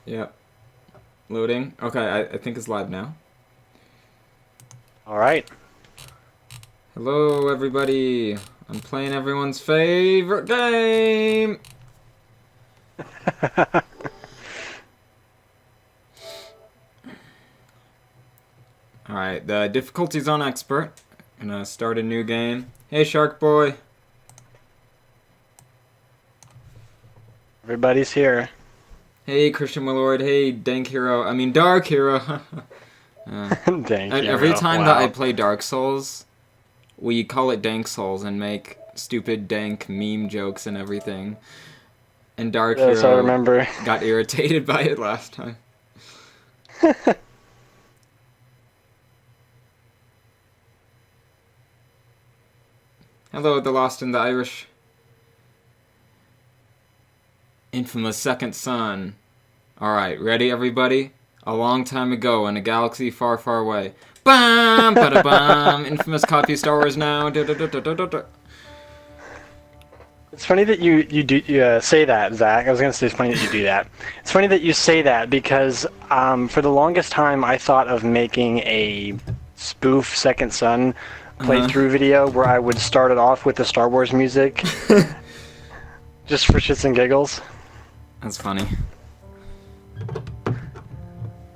Yep. Loading. Okay, I think it's live now. All right. Hello, everybody. I'm playing everyone's favorite game. All right, the difficulty's on expert. Gonna start a new game. Hey, Shark Boy. Everybody's here. Hey, Christian Millord. Hey, Dank Hero. I mean, Dark Hero. Thank you. Every time that I Wow. play Dark Souls, we call it Dank Souls and make stupid dank meme jokes and everything. And Dark Yes, I Hero remember. got irritated by it last time. Hello, the Lost and the Irish. Infamous Second Son. Alright, ready everybody? A long time ago in a galaxy far, far away. Bam! Bada bam! Infamous copy of Star Wars now. It's funny that you say that, Zach. I was gonna say it's funny that you do that. It's funny that you say that because for the longest time I thought of making a spoof Second Son playthrough video where I would start it off with the Star Wars music just for shits and giggles. That's funny.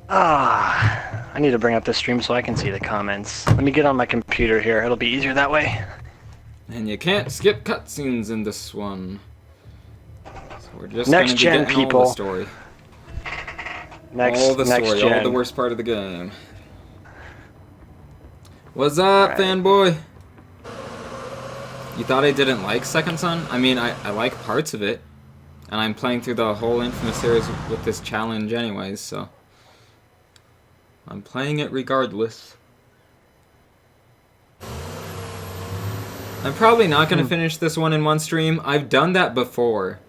I need to bring up this stream so I can see the comments. Let me get on my computer here. It'll be easier that way. And you can't skip cutscenes in this one. So we're just Next gonna be gen getting people. all the story. Next All the story, gen. all the worst part of the game. What's up, Right. fanboy? You thought I didn't like Second Son? I mean, I like parts of it. And I'm playing through the whole Infamous series with this challenge anyways, so... I'm playing it regardless. I'm probably not going to finish this one in one stream. I've done that before.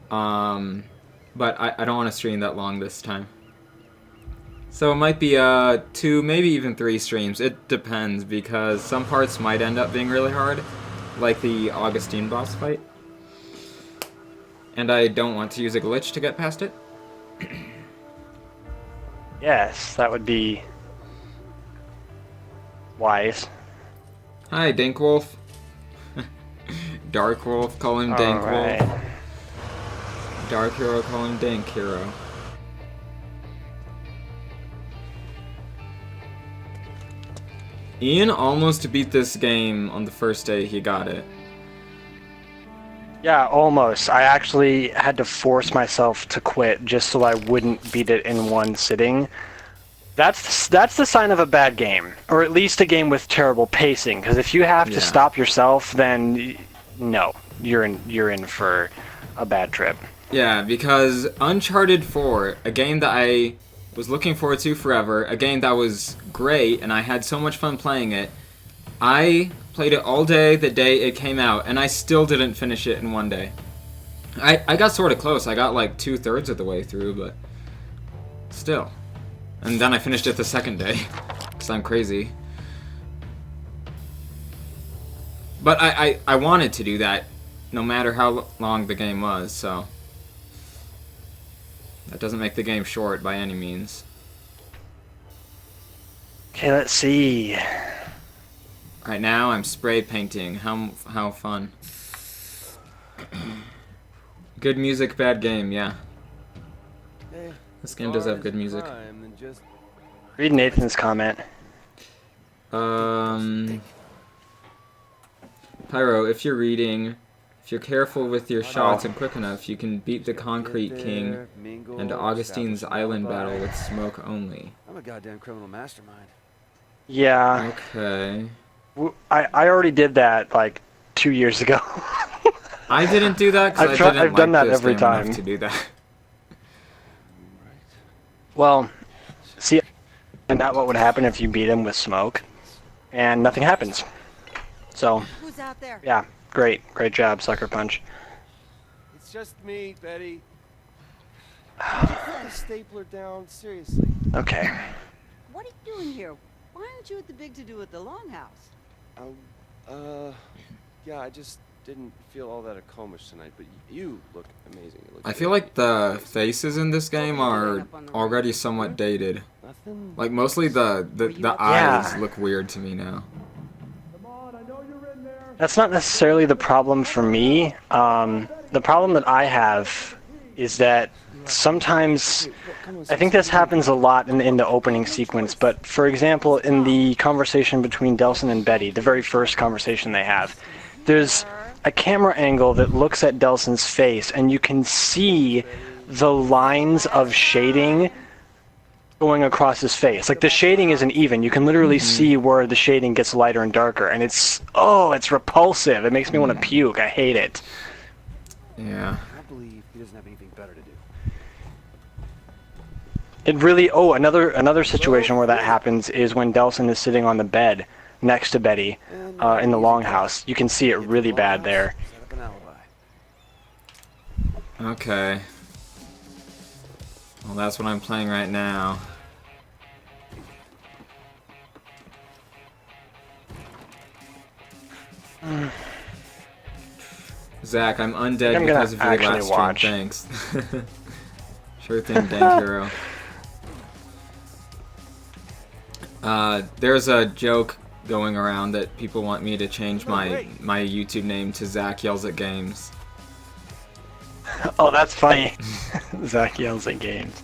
But I don't want to stream that long this time. So it might be 2, maybe even 3 streams. It depends, because some parts might end up being really hard. Like the Augustine boss fight. And I don't want to use a glitch to get past it. Yes, that would be wise. Hi, Dinkwolf. Dark Wolf, call him Dank Alright. Wolf. Dark Hero, call him Dank Hero. Ian almost beat this game on the first day he got it. Yeah, almost. I actually had to force myself to quit just so I wouldn't beat it in one sitting. That's the sign of a bad game, or at least a game with terrible pacing. Because if you have to Yeah. stop yourself, then no, you're in for a bad trip. Yeah, because Uncharted 4, a game that I was looking forward to forever, a game that was great, and I had so much fun playing it, I played it all day the day it came out, and I still didn't finish it in one day. I got sort of close. I got like 2/3 of the way through, but still. And then I finished it the second day, because I'm crazy. But I wanted to do that, no matter how long the game was, so... That doesn't make the game short by any means. Okay, let's see. Right now, I'm spray painting. How fun. Good music, bad game, yeah. This game does have good music. Read Nathan's comment. Pyro, if you're reading, if you're careful with your shots and quick enough, you can beat the Concrete King and Augustine's Island battle with smoke only. I'm a goddamn criminal mastermind. Yeah, Okay. I already did that like 2 years ago. I didn't do that because I didn't I've done like that this every game time. enough to do that. Well, see, and that what would happen if you beat him with smoke, and nothing happens. So, Who's out there? yeah, great job, Sucker Punch. It's just me, Betty. Put the stapler down, seriously. Okay. What are you doing here? Why aren't you at the big to-do at the Longhouse? Yeah, I just didn't feel all that accomplished tonight, but you look amazing. You look I feel like the faces in this game are already somewhat dated. nothing. Like mostly the eyes look weird to me now. That's not necessarily the problem for me. The problem that I have is that sometimes, I think this happens a lot in the opening sequence, but for example, in the conversation between Delsin and Betty, the very first conversation they have, there's a camera angle that looks at Delsin's face, and you can see the lines of shading going across his face. Like, the shading isn't even. You can literally see where the shading gets lighter and darker, and it's repulsive. It makes me want to puke. I hate it. Yeah. I believe he doesn't have anything better to do. It really, another situation where that happens is when Delsin is sitting on the bed next to Betty in the longhouse. You can see it really bad there. Set up an alibi. Okay. Well, that's what I'm playing right now. Zach, I'm undead I'm because of gonna your last actually watch. stream. Thanks. Sure thing, Dank Hero. There's a joke going around that people want me to change my YouTube name to Zach Yells at Games. Oh, that's funny. Zach yells at games.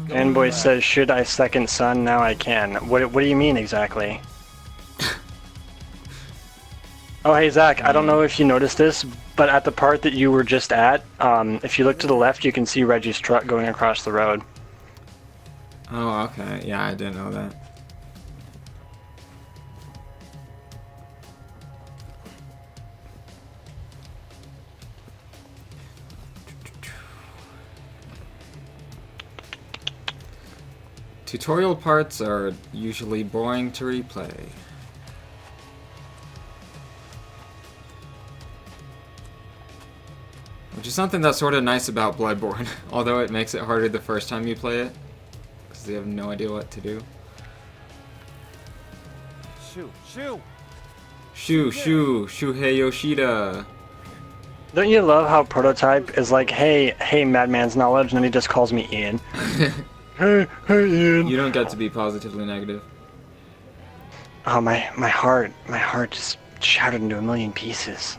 Fanboy says, should I second son? Now I can. What do you mean exactly? Oh, hey Zach, I don't know if you noticed this, but at the part that you were just at, if you look to the left, you can see Reggie's truck going across the road. Oh, okay. Yeah, I didn't know that. Tutorial parts are usually boring to replay. Which is something that's sort of nice about Bloodborne, although it makes it harder the first time you play it, because they have no idea what to do. Shuhei Yoshida. Don't you love how Prototype is like, hey, Madman's Knowledge, and then he just calls me Ian. Hey, Ian. You don't get to be positively negative. Oh, my heart just shattered into a million pieces.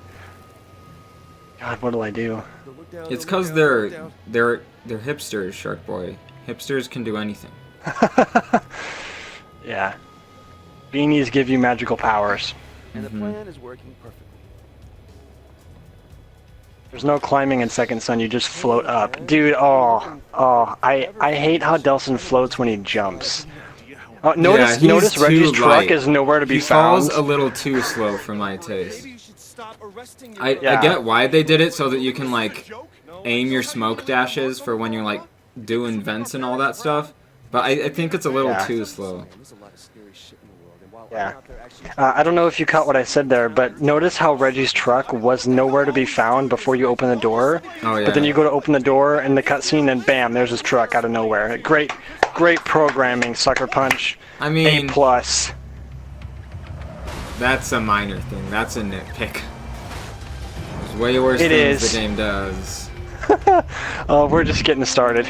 God, what'll I do? It's because they're hipsters, Shark Boy. Hipsters can do anything. Yeah. Beanies give you magical powers. And the plan is working perfectly. There's no climbing in Second Son, you just float up. Dude, I hate how Delsin floats when he jumps. Notice Reggie's truck is nowhere to be found. He falls a little too slow for my taste. I get why they did it so that you can like aim your smoke dashes for when you're like doing vents and all that stuff, but I think it's a little too slow. Yeah. I don't know if you caught what I said there, but notice how Reggie's truck was nowhere to be found before you open the door. Oh yeah. But then you go to open the door in the cutscene and bam, there's his truck out of nowhere. Great programming, Sucker Punch. I mean, A+. that's a minor thing. That's a nitpick. There's way worse It things is. the game does. Oh, we're just getting started.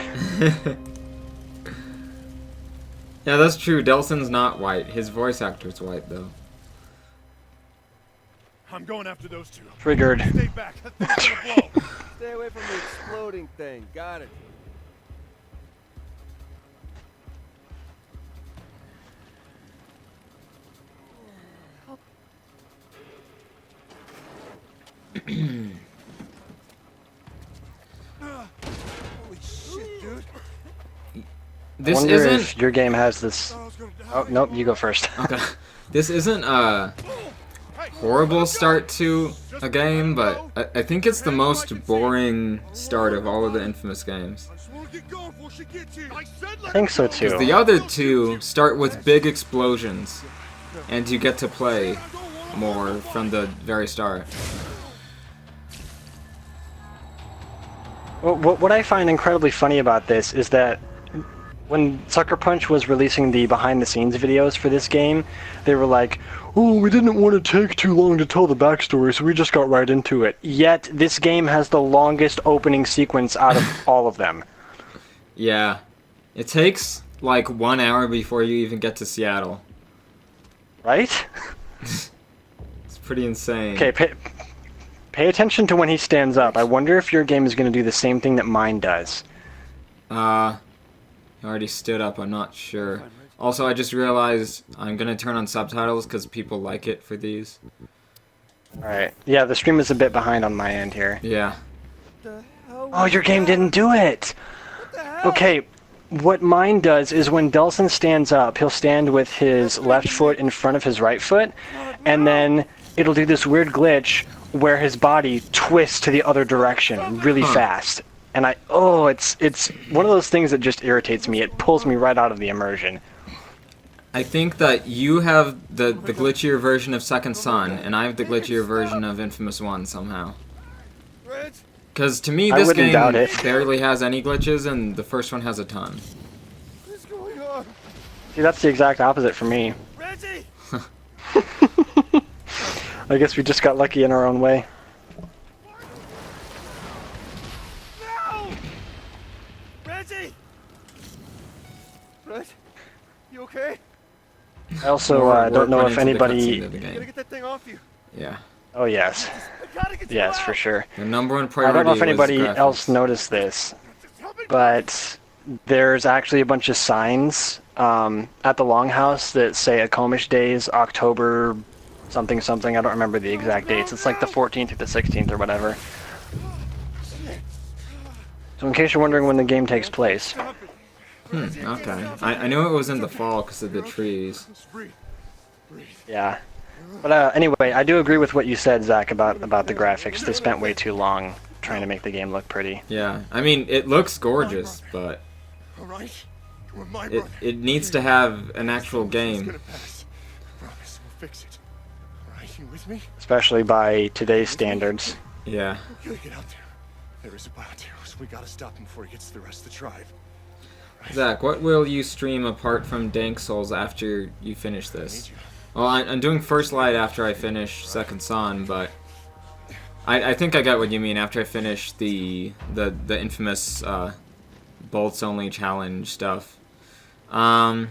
Yeah, that's true. Delsin's not white. His voice actor's white, though. I'm going after those two. Triggered. Stay back. That thing's gonna blow. Stay away from the exploding thing. Got it. Holy shit, dude. This I wonder isn't. if your game has this. Oh, nope, you go first. Okay. This isn't a horrible start to a game, but I think it's the most boring start of all of the Infamous games. I think so too. Because the other two start with big explosions, and you get to play more from the very start. Well, what I find incredibly funny about this is that when Sucker Punch was releasing the behind-the-scenes videos for this game, they were like, "Oh, we didn't want to take too long to tell the backstory, so we just got right into it." Yet, this game has the longest opening sequence out of all of them. Yeah. It takes like 1 hour before you even get to Seattle. Right? It's pretty insane. Okay, pay attention to when he stands up. I wonder if your game is going to do the same thing that mine does. He already stood up, I'm not sure. Also, I just realized I'm gonna turn on subtitles because people like it for these. Alright. Yeah, the stream is a bit behind on my end here. Yeah. The hell Oh, was your game that? didn't do it! What the hell? Okay, what mine does is when Delson stands up, he'll stand with his left foot in front of his right foot, and then it'll do this weird glitch where his body twists to the other direction really fast. And it's one of those things that just irritates me. It pulls me right out of the immersion. I think that you have the glitchier version of Second Son, and I have the glitchier version of Infamous 1 somehow. Reg, Because to me, I this wouldn't game doubt it. barely has any glitches, and the first one has a ton. what's going on? See, that's the exact opposite for me. Reggie! I guess we just got lucky in our own way. No! Reggie! Reg, you okay? I also We're don't know running if to the anybody... cutscene of the You gotta game. get that thing off you. Yeah. Oh, yes. I gotta get you Yes, out. for sure. The number one I priority don't know if was anybody graphics. else noticed this, Just help me. but there's actually a bunch of signs at the Longhouse that say Akomish Days, October something something. I don't remember the exact dates. It's like the 14th through the 16th or whatever. So in case you're wondering when the game takes place. Stop it. Okay. I knew it was in the fall because of the trees. Just breathe. Breathe. Yeah. But anyway, I do agree with what you said, Zach, about the graphics. They spent way too long trying to make the game look pretty. Yeah. I mean, it looks gorgeous, but All right? You're my it, brother. it needs to have an actual It's game. gonna pass. Promise, we'll fix it. All right, you with me? Especially by today's standards. Yeah. We gotta get out there. There is a Bioterror, so we gotta stop him before he gets to the rest of the tribe. Zach, what will you stream apart from Dank Souls after you finish I need this? you. Well, I'm doing First Light after I finish Second Son, but I think I get what you mean after I finish the infamous bolts only challenge stuff. I'm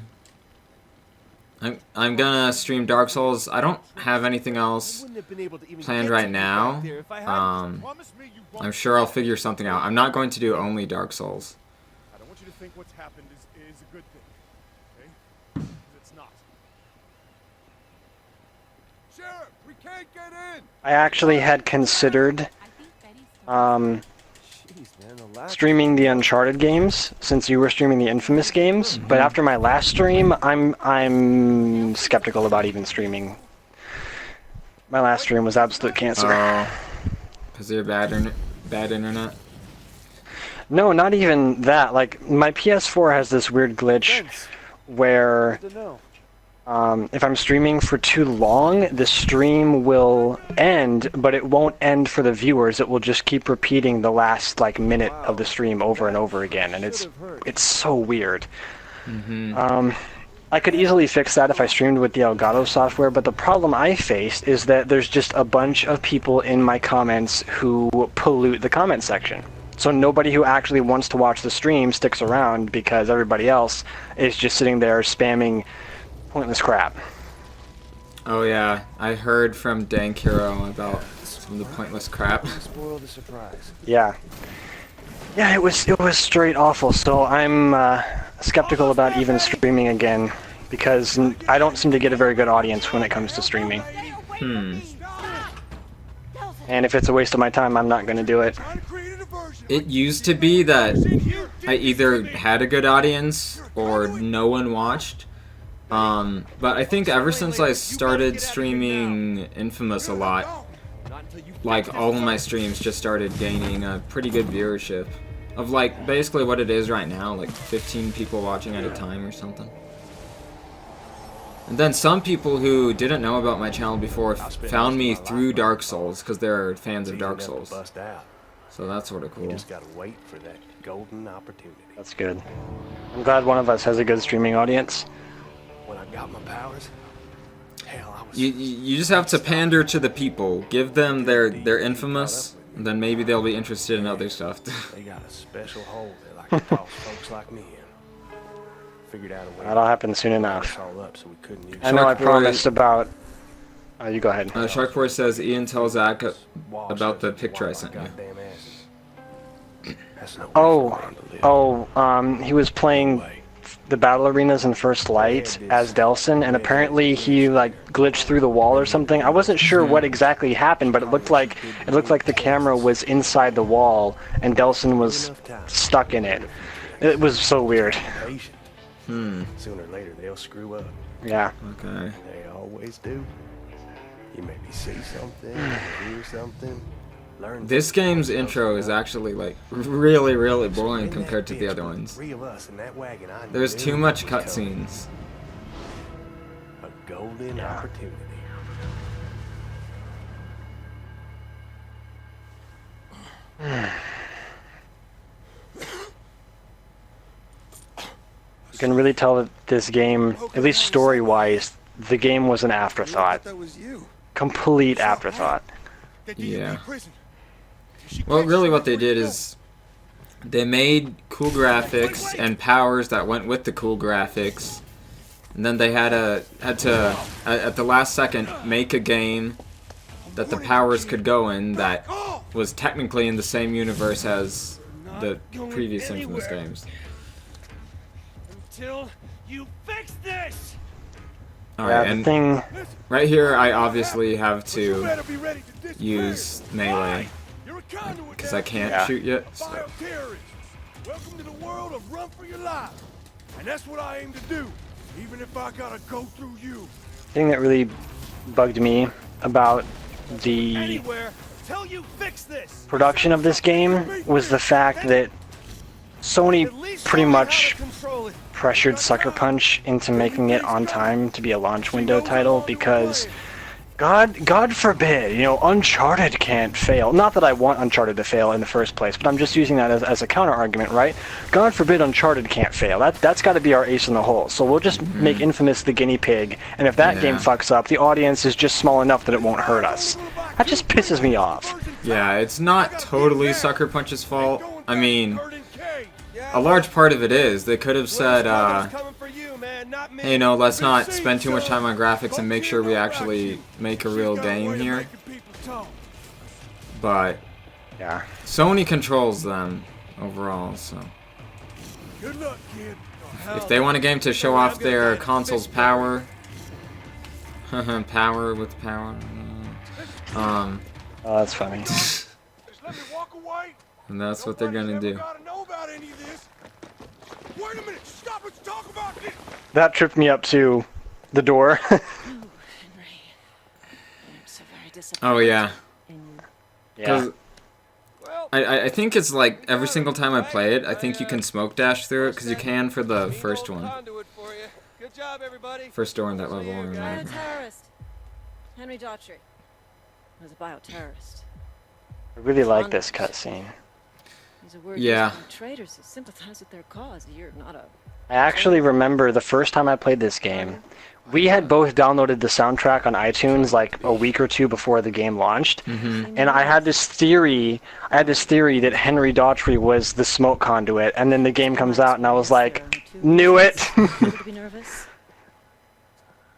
gonna stream Dark Souls. I don't have anything else Wouldn't have been able to even planned get right to you now. back there if I hadn't. Promise me you won't. I'm sure I'll figure something out. I'm not going to do only Dark Souls. I don't want you to think what's happened is a good thing. Okay? 'Cause it's not. Sheriff, we can't get in! I actually had considered Jeez, man, the last streaming the Uncharted games since you were streaming the Infamous games, but after my last stream, I'm skeptical about even streaming. My last stream was absolute cancer. Oh, because they're bad internet. No, not even that. Like my PS4 has this weird glitch Thanks. where Good to know. if I'm streaming for too long, the stream will end, but it won't end for the viewers. It will just keep repeating the last like minute of the stream over and over again, and it's so weird. I could easily fix that if I streamed with the Elgato software, but the problem I faced is that there's just a bunch of people in my comments who pollute the comment section. So nobody who actually wants to watch the stream sticks around because everybody else is just sitting there spamming pointless crap. Oh yeah, I heard from Dank Hero about some of the pointless crap. Spoil the surprise. Yeah. Yeah, it was straight awful. So I'm skeptical about even streaming again because I don't seem to get a very good audience when it comes to streaming. And if it's a waste of my time, I'm not going to do it. Trying to create a diversion. It used to be that I either had a good audience or no one watched. But I think ever since I started streaming Infamous a lot, Not until you like all of my streams just started gaining a pretty good viewership. Of like basically what it is right now, like 15 people watching at a time or something. And then some people who didn't know about my channel before found me through Dark Souls because they're fans of Dark Souls. So that's sort of You cool. just gotta wait for that golden opportunity. That's good. I'm glad one of us has a good streaming audience. When I got my powers, hell, I was. You just have to pander to the people. Give them their infamous, and then maybe they'll be interested in other stuff. They got a special hole they like to toss folks like me in. Figured out a way. That'll happen soon to enough. us all up so we couldn't use I know I Shark Boy- promised about... you go ahead. Sharkboy says Ian tells Zach Wash about the us picture I while sent my you. goddamn asses. That's no way Oh, for a man to live. he was playing the battle arenas in First Light as Delson, and apparently he like glitched through the wall or something. I wasn't sure what exactly happened, but it looked like the camera was inside the wall and Delson was stuck in it. It was so weird. Patient. Sooner or later they'll screw up. Yeah. Okay. They always do. You maybe see something, hear something, learn. This game's intro is actually like really boring compared to the other ones. Three of us in that wagon, I There's knew too much it was coming. cutscenes. A golden opportunity. You can really tell that this game, at least story-wise, the game was an afterthought. That was you. Complete afterthought. Yeah. Well, really what they did is they made cool graphics and powers that went with the cool graphics. And then they had to at the last second make a game that the powers could go in that was technically in the same universe as the previous Infamous games. Until you fix this. All Yeah, right, the and thing... right here I obviously have You to better be ready to disappear. use melee You're a conduit because I now. can't Yeah. shoot yet. So. Bioterrorists. Welcome to the world of run for your life. And that's what I aim to do, even if I gotta go through you. thing that really bugged me about the Anywhere till you fix this. production of this game was the fact that Sony At least pretty show me how to much control it. pressured Sucker Punch into making it on time to be a launch window title because God forbid, you know, Uncharted can't fail. Not that I want Uncharted to fail in the first place, but I'm just using that as a counter argument, right? God forbid Uncharted can't fail. That's got to be our ace in the hole. So we'll just make Infamous the guinea pig, and if that game Yeah. fucks up, the audience is just small enough that it won't hurt us. That just pisses me off. Yeah, it's not totally Sucker Punch's fault. I mean, a large part of it is. They could have said, hey, you know, let's not spend too much time on graphics and make sure we actually make a real game here. But Yeah. Sony controls them overall, so Good luck, kid. if they want a game to show off their console's power, power with power, Oh, that's funny. Just let me walk away. and that's what they're gonna do. Gotta know about any of this. Wait a minute. Stop it. Talk about this. That tripped me up to the door. Oh yeah, Yeah. 'cause I think it's like every single time I play it, I think you can smoke dash through it because you can for the first one, Good job, everybody. first door in that level. Or whatever. Bioterrorist. Henry Daughtry was a bioterrorist. I really like this cutscene. He's a word Yeah. used by traitors who sympathize with their cause. You're not a... I actually remember the first time I played this game, we had both downloaded the soundtrack on iTunes like a week or two before the game launched, and I had this theory that Henry Daughtry was the smoke conduit, and then the game comes out and I was like, knew it. To be nervous.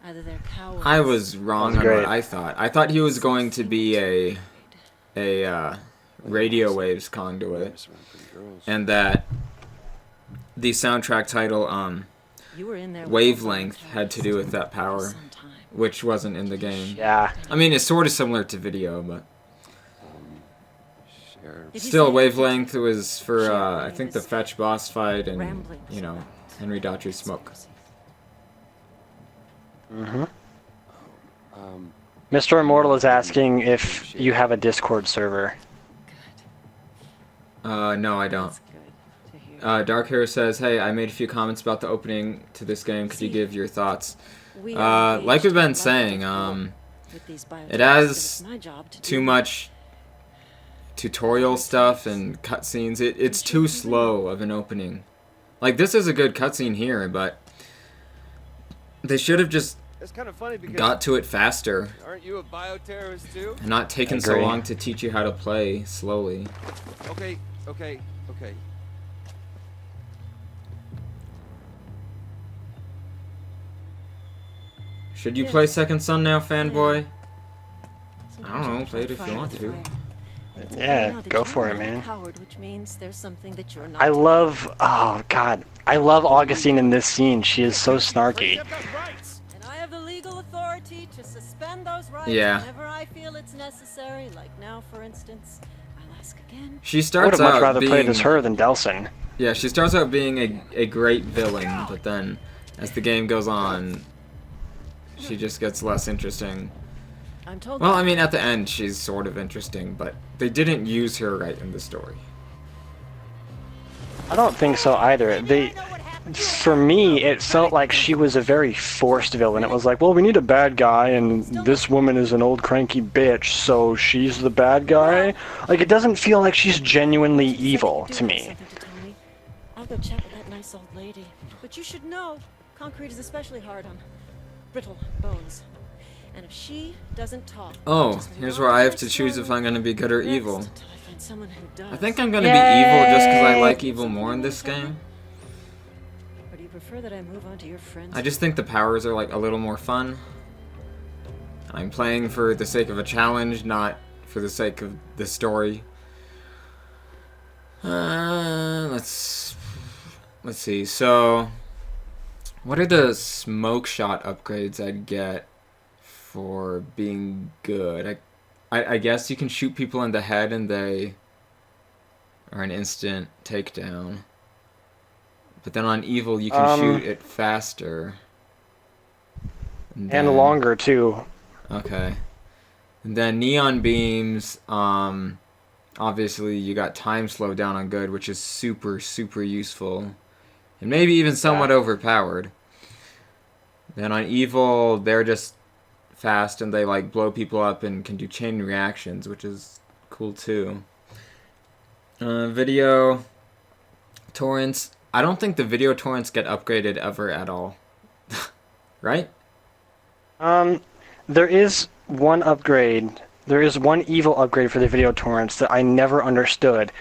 Either they're cowards. I was wrong That's on great. what I thought. I thought he was going to be a radio waves conduit, and that the soundtrack title You were in there with wavelength the had to do with that for power, some time. which wasn't in the game. Yeah. I mean, it's sort of similar to video, but Did he still, say wavelength was for I think the fetch boss fight and ramblings you know about Henry Daughtry's smoke. Mm-hmm. Mr. Immortal is asking if you have a Discord server. No, I don't. That's good to hear. Dark Hero says, "Hey, I made a few comments about the opening to this game. Could you give your thoughts?" We are Like we've been engaged saying, in with these it bioterrorists, has and it's my job to too do much tutorial stuff and cutscenes, it's too slow of an opening. Like, this is a good cutscene here, but they should have just It's kind of funny because got to it faster aren't you a bioterrorist too? and not taken so long to teach you how to play slowly. Okay. Should you play Second Son now, fanboy? I Sometimes don't know, you play it try if you fire want with to. fire. But Yeah, now that go you're for it, not man. empowered, which means there's something that you're not. I love, oh god, I love Augustine in this scene. She is so snarky. And I have the legal authority to suspend those rights Yeah. whenever I feel it's necessary. Like now, for instance, I'll ask again. She I would starts have much out rather played being as her than Delson. yeah, she starts out being a great villain, but then as the game goes on, she just gets less interesting. I'm told. Well, I mean, at the end, she's sort of interesting, but they didn't use her right in the story. I don't think so either. For me, it felt like she was a very forced villain. It was like, well, we need a bad guy, and this woman is an old cranky bitch, so she's the bad guy. Like, it doesn't feel like she's genuinely evil to me. I'll go chat with that nice old lady. But you should know, concrete is especially hard on brittle bones. And if she doesn't talk, Oh, just here's where I have to lie choose if I'm gonna be good or next evil. until I find someone who does. I think I'm gonna be evil just because I like evil more in this game. Or do you prefer that I move on to your friends? I just think the powers are like a little more fun. I'm playing for the sake of a challenge, not for the sake of the story. Let's see. So, what are the smoke shot upgrades I'd get for being good? I guess you can shoot people in the head and they are an instant takedown. But then on evil you can shoot it faster. And then- longer, too. Okay. And then neon beams, obviously you got time slow down on good, which is super, super useful. And maybe even somewhat overpowered. Then on evil, they're just fast and they like blow people up and can do chain reactions, which is cool too. Video torrents. I don't think the video torrents get upgraded ever at all. Right? There is one upgrade. There is one evil upgrade for the video torrents that I never understood.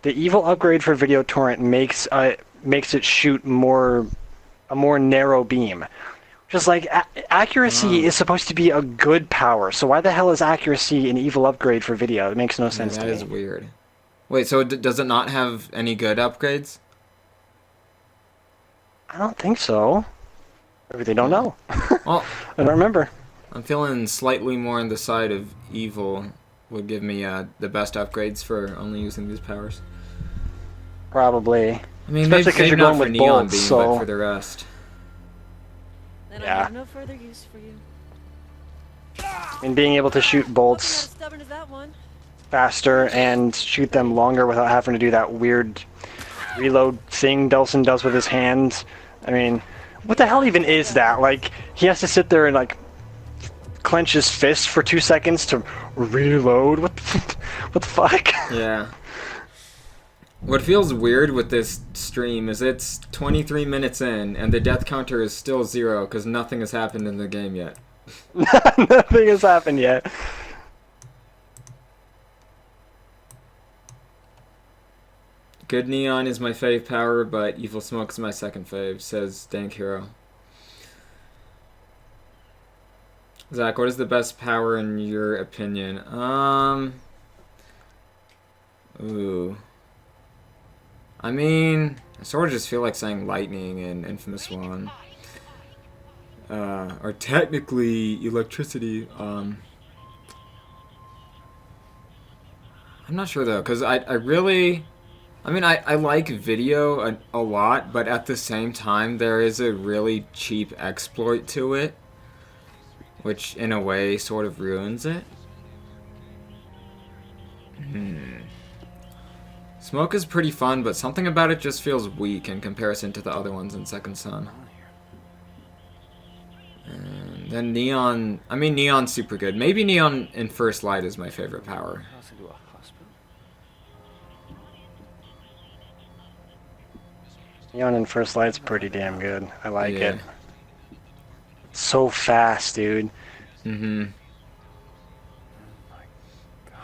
The evil upgrade for video torrent makes it shoot a more narrow beam. Just like accuracy is supposed to be a good power, so why the hell is accuracy an evil upgrade for video? It makes no sense to me. That is weird. Wait, so does it not have any good upgrades? I don't think so. Maybe they don't know. Well, I don't remember. I'm feeling slightly more on the side of evil would give me the best upgrades for only using these powers. Probably. I mean, Especially maybe 'cause you're not going for with neon bolts, beam, so- but for the rest. Then I Yeah. have no further use for you. And being able to shoot bolts Wasn't as stubborn as that one. faster and shoot them longer without having to do that weird reload thing Delson does with his hands. I mean, what the hell even is that? Like, he has to sit there and, like, clench his fist for 2 seconds to reload? What the fuck? Yeah. What feels weird with this stream is it's 23 minutes in, and the death counter is still 0 because nothing has happened in the game yet. Nothing has happened yet. Good neon is my fave power, but evil smoke is my second fave, says Dank Hero. Zach, what is the best power in your opinion? Ooh. I mean, I sort of just feel like saying lightning in Infamous 1. Or technically electricity. I'm not sure though, because I really... I mean, I like video a lot, but at the same time, there is a really cheap exploit to it, which in a way sort of ruins it. Smoke is pretty fun, but something about it just feels weak in comparison to the other ones in Second Son. And then neon, I mean neon's super good. Maybe neon in First Light is my favorite power. Neon in First Light's pretty damn good. I like Yeah. it. So fast, dude. Mm-hmm. How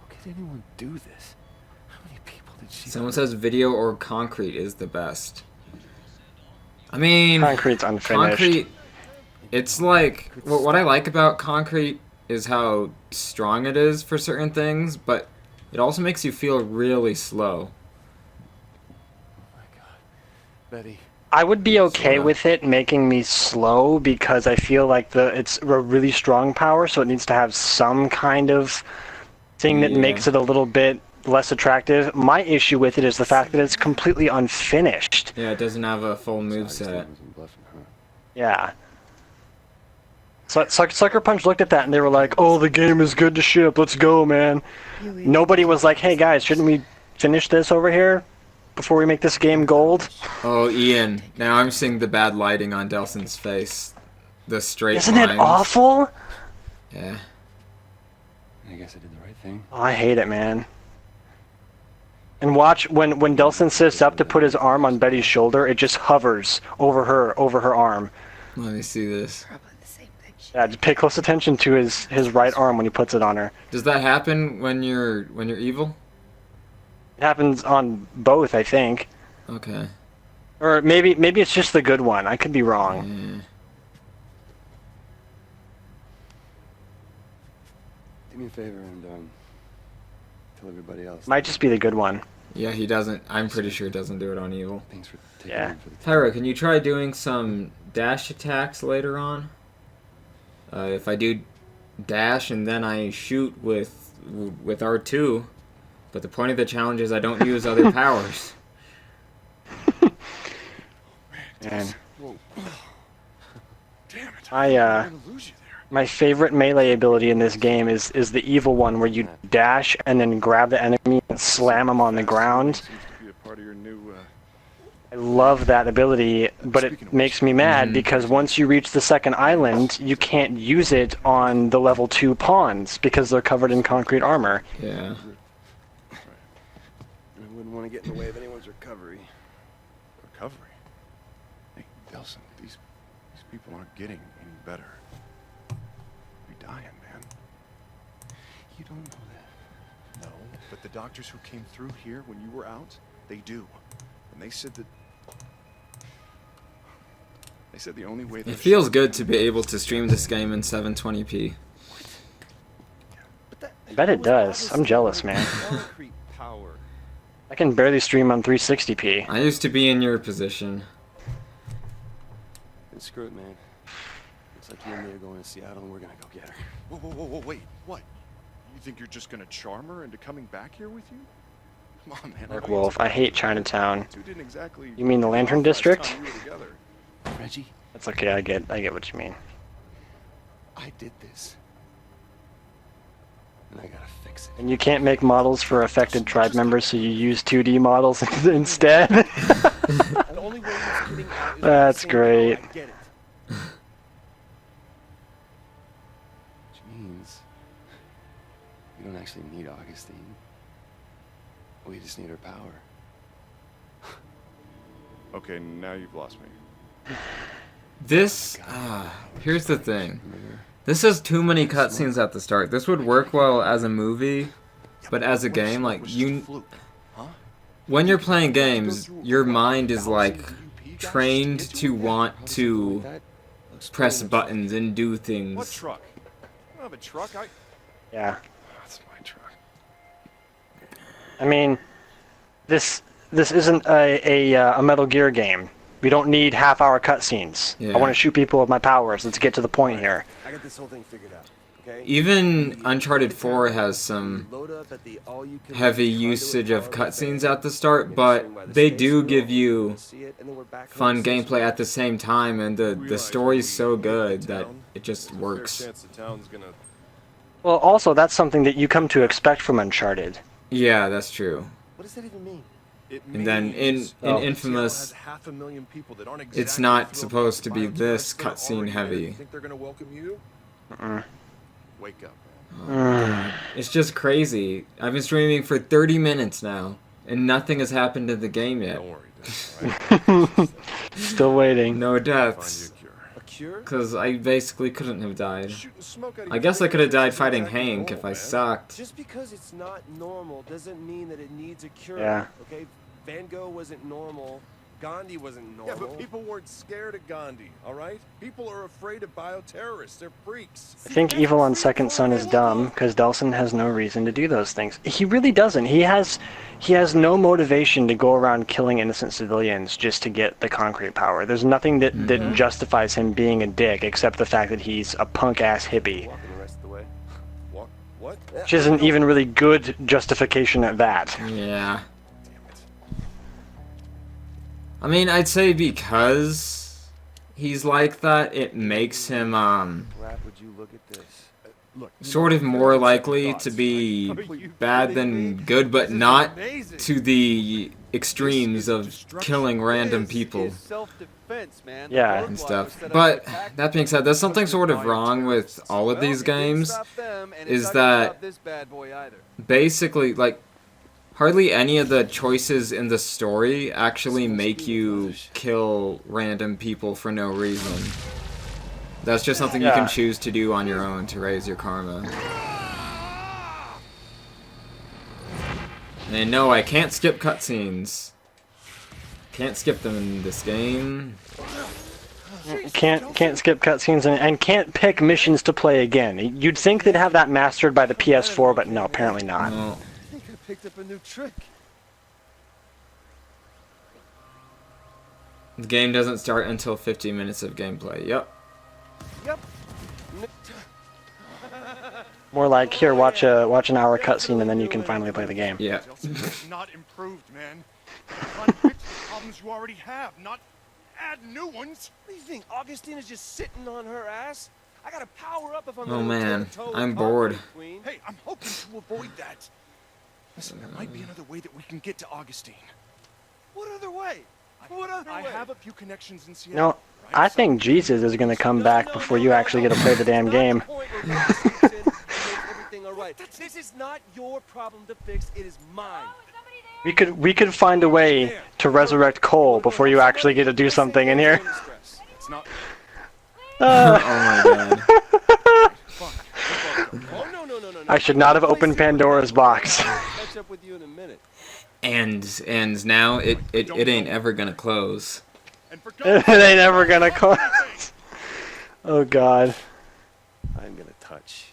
could anyone do this? How many people did she... Someone says video or concrete is the best. I mean, Concrete's unfinished. concrete. It's like what I like about concrete is how strong it is for certain things, but it also makes you feel really slow. Oh my god. Betty. I would be okay Slow. with it making me slow because I feel like it's a really strong power, so it needs to have some kind of thing that Yeah. makes it a little bit less attractive. My issue with it is the fact that it's completely unfinished. Yeah, it doesn't have a full moveset. Yeah. So Sucker Punch looked at that and they were like, "Oh, the game is good to ship. Let's go, man." Nobody was like, "Hey guys, shouldn't we finish this over here before we make this game gold?" Oh, Ian. Now I'm seeing the bad lighting on Delson's face. The straight Isn't lines. it awful? Yeah. I guess I did the right thing. Oh, I hate it, man. And watch when Delson sits up to put his arm on Betty's shoulder, it just hovers over her arm. Let me see this. Probably the same thing. Yeah, just pay close attention to his right arm when he puts it on her. Does that happen when you're evil? It happens on both, I think. Okay. Or maybe it's just the good one. I could be wrong. Yeah. Do me a favor and tell everybody else. Might just be the good one. Yeah, he doesn't. I'm pretty sure he doesn't do it on evil. Thanks for taking Yeah. in for the Tyra, can you try doing some dash attacks later on? If I do dash and then I shoot with R2, but the point of the challenge is I don't use other powers. And Whoa. Damn it. I I'm gonna lose you there. my favorite melee ability in this game is the evil one where you dash and then grab the enemy and slam him on the ground. Seems to be a part of your new, I love that ability, but it makes me mad because once you reach the second island, you can't use it on the level 2 pawns because they're covered in concrete armor. Yeah. I wouldn't want to get in the way of anyone's recovery. recovery. Hey, Delson, these people aren't getting any better. You're dying, man. You don't know that. No, but the doctors who came through here when you were out, they do. And they said that... They said the only way... It feels good to be able to stream this game in 720p. I bet it does. I'm jealous, man. Concrete power. I can barely stream on 360p. I used to be in your position. Then screw it, man. Looks like you and me are going to Seattle and we're gonna go get her. Whoa, whoa, whoa, whoa, wait, what? You think you're just gonna charm her into coming back here with you? Come on, man. Dark Wolf, I hate Chinatown. You didn't exactly... You mean the Lantern District? Last time we were together. Reggie, That's okay, I get what you mean. I did this. And I gotta fix it. And you can't make models for affected tribe members, so you use 2D models instead? The only way it's getting out is That's with the same great. power. I get it. Which means we don't actually need Augustine. We just need her power. Okay, now you've lost me. This, here's the thing. This has too many cutscenes at the start. This would work well as a movie, but as a game, like, when you're playing games, your mind is, like, trained to want to press buttons and do What things. truck? I don't have a truck. Yeah. That's my truck. I mean, this isn't a Metal Gear game. We don't need half-hour cutscenes. Yeah. I want to shoot people with my powers. Let's get to the point here. I got this whole thing figured out. Okay? Even Uncharted 4 has some Load up at the all-you-can-eat heavy conduit usage of power cutscenes bay. at the start, We're gonna but swing by the they space do wheel, give you we'll see it, and then we're back fun home six gameplay at the weeks. same time, and the story's so good that it just There's a works. fair chance the town's gonna... Well, also, that's something that you come to expect from Uncharted. Yeah, that's true. What does that even mean? It And then in means Oh. Infamous, Seattle has 500,000 people that aren't it's exactly not thrilled supposed to about be the this bioterrorists that are cutscene already there. heavy. You think they're gonna welcome you? Wake up, man. It's just crazy. I've been streaming for 30 minutes now, and nothing has happened in the game yet. Don't worry, Still waiting. No Find you deaths. a cure. A cure? Because I basically couldn't have died. Shooting smoke out of I your guess I could have died fingertips fighting isn't exactly Hank if normal, I man. sucked. Just because it's not normal doesn't mean that it needs a cure. Yeah. Okay? Van Gogh wasn't normal. Gandhi wasn't Yeah, normal. but people weren't scared of Gandhi, all right? People are afraid of bioterrorists. They're freaks. I think Evil on Second Son is dumb because Delson has no reason to do those things. He really doesn't. He has no motivation to go around killing innocent civilians just to get the concrete power. There's nothing that justifies him being a dick except the fact that he's a punk ass hippie, Walking the rest of the way. What? What? which isn't even really good justification at that. Yeah. Damn it. I mean, I'd say because he's like that, it makes him, Rap, would you look at this? Look, sort of more likely to be bad than good, but not to the extremes of killing random people Self-defense, man. The Yeah. and roadblock stuff. was set up But to attack that being said, there's something sort of wrong with all of these games. Stop them, and is it's not gonna that- stop this bad boy either. Basically, like, hardly any of the choices in the story actually make you kill random people for no reason. That's just something you Yeah. can choose to do on your own to raise your karma. And no, I can't skip cutscenes. Can't skip them in this game. Can't skip cutscenes and can't pick missions to play again. You'd think they'd have that mastered by the PS4, but no, apparently not. No. I think I picked up a new trick. The game doesn't start until 50 minutes of gameplay. Yep. Yep. More like, here, watch an hour cutscene and then you can finally play the game. Yeah. It's not improved, man. Try to fix the problems you already have, not add new ones. What do you think? Augustine is just sitting on her ass? I gotta power up if I'm Oh, gonna man. toe-to-toe with I'm Concrete bored. Queen. Hey, I'm hoping to avoid that. Listen, there might be another way that we can get to Augustine. What other way? What other I way? have a few connections in Seattle. No, right? I think Jesus is gonna come back before you actually get to play the damn game. This is not your problem to fix, it is mine. We could find a way to resurrect Cole before you actually get to do something in here. It's not. Oh my god. Oh, no. I should not have opened Pandora's box. Catch up with you in a minute. And now it ain't ever gonna close. And for It God's ain't ever gonna close. Oh god. I'm gonna touch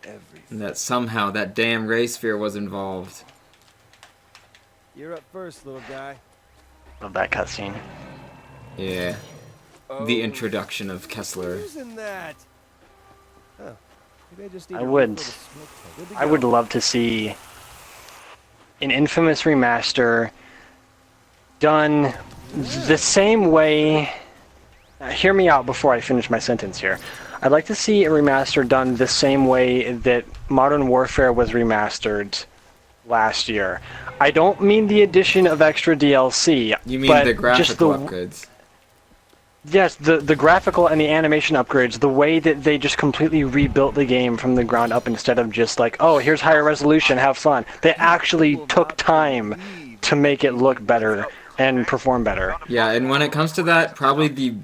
everything. And that somehow that damn ray sphere was involved. You're up first, little guy. Love that cutscene. Yeah. The introduction of Kessler. Using that. Oh, maybe I just need I to would. refill the smoke tank. Good to I would go. love to see an infamous remaster done the same way. Hear me out before I finish my sentence here. I'd like to see a remaster done the same way that Modern Warfare was remastered last year. I don't mean the addition of extra DLC. You mean but the just graphical upgrades? Yes, the graphical and the animation upgrades, the way that they just completely rebuilt the game from the ground up instead of just like, oh, here's higher resolution, have fun. They actually took time to make it look better and perform better. Yeah, and when it comes to that, probably the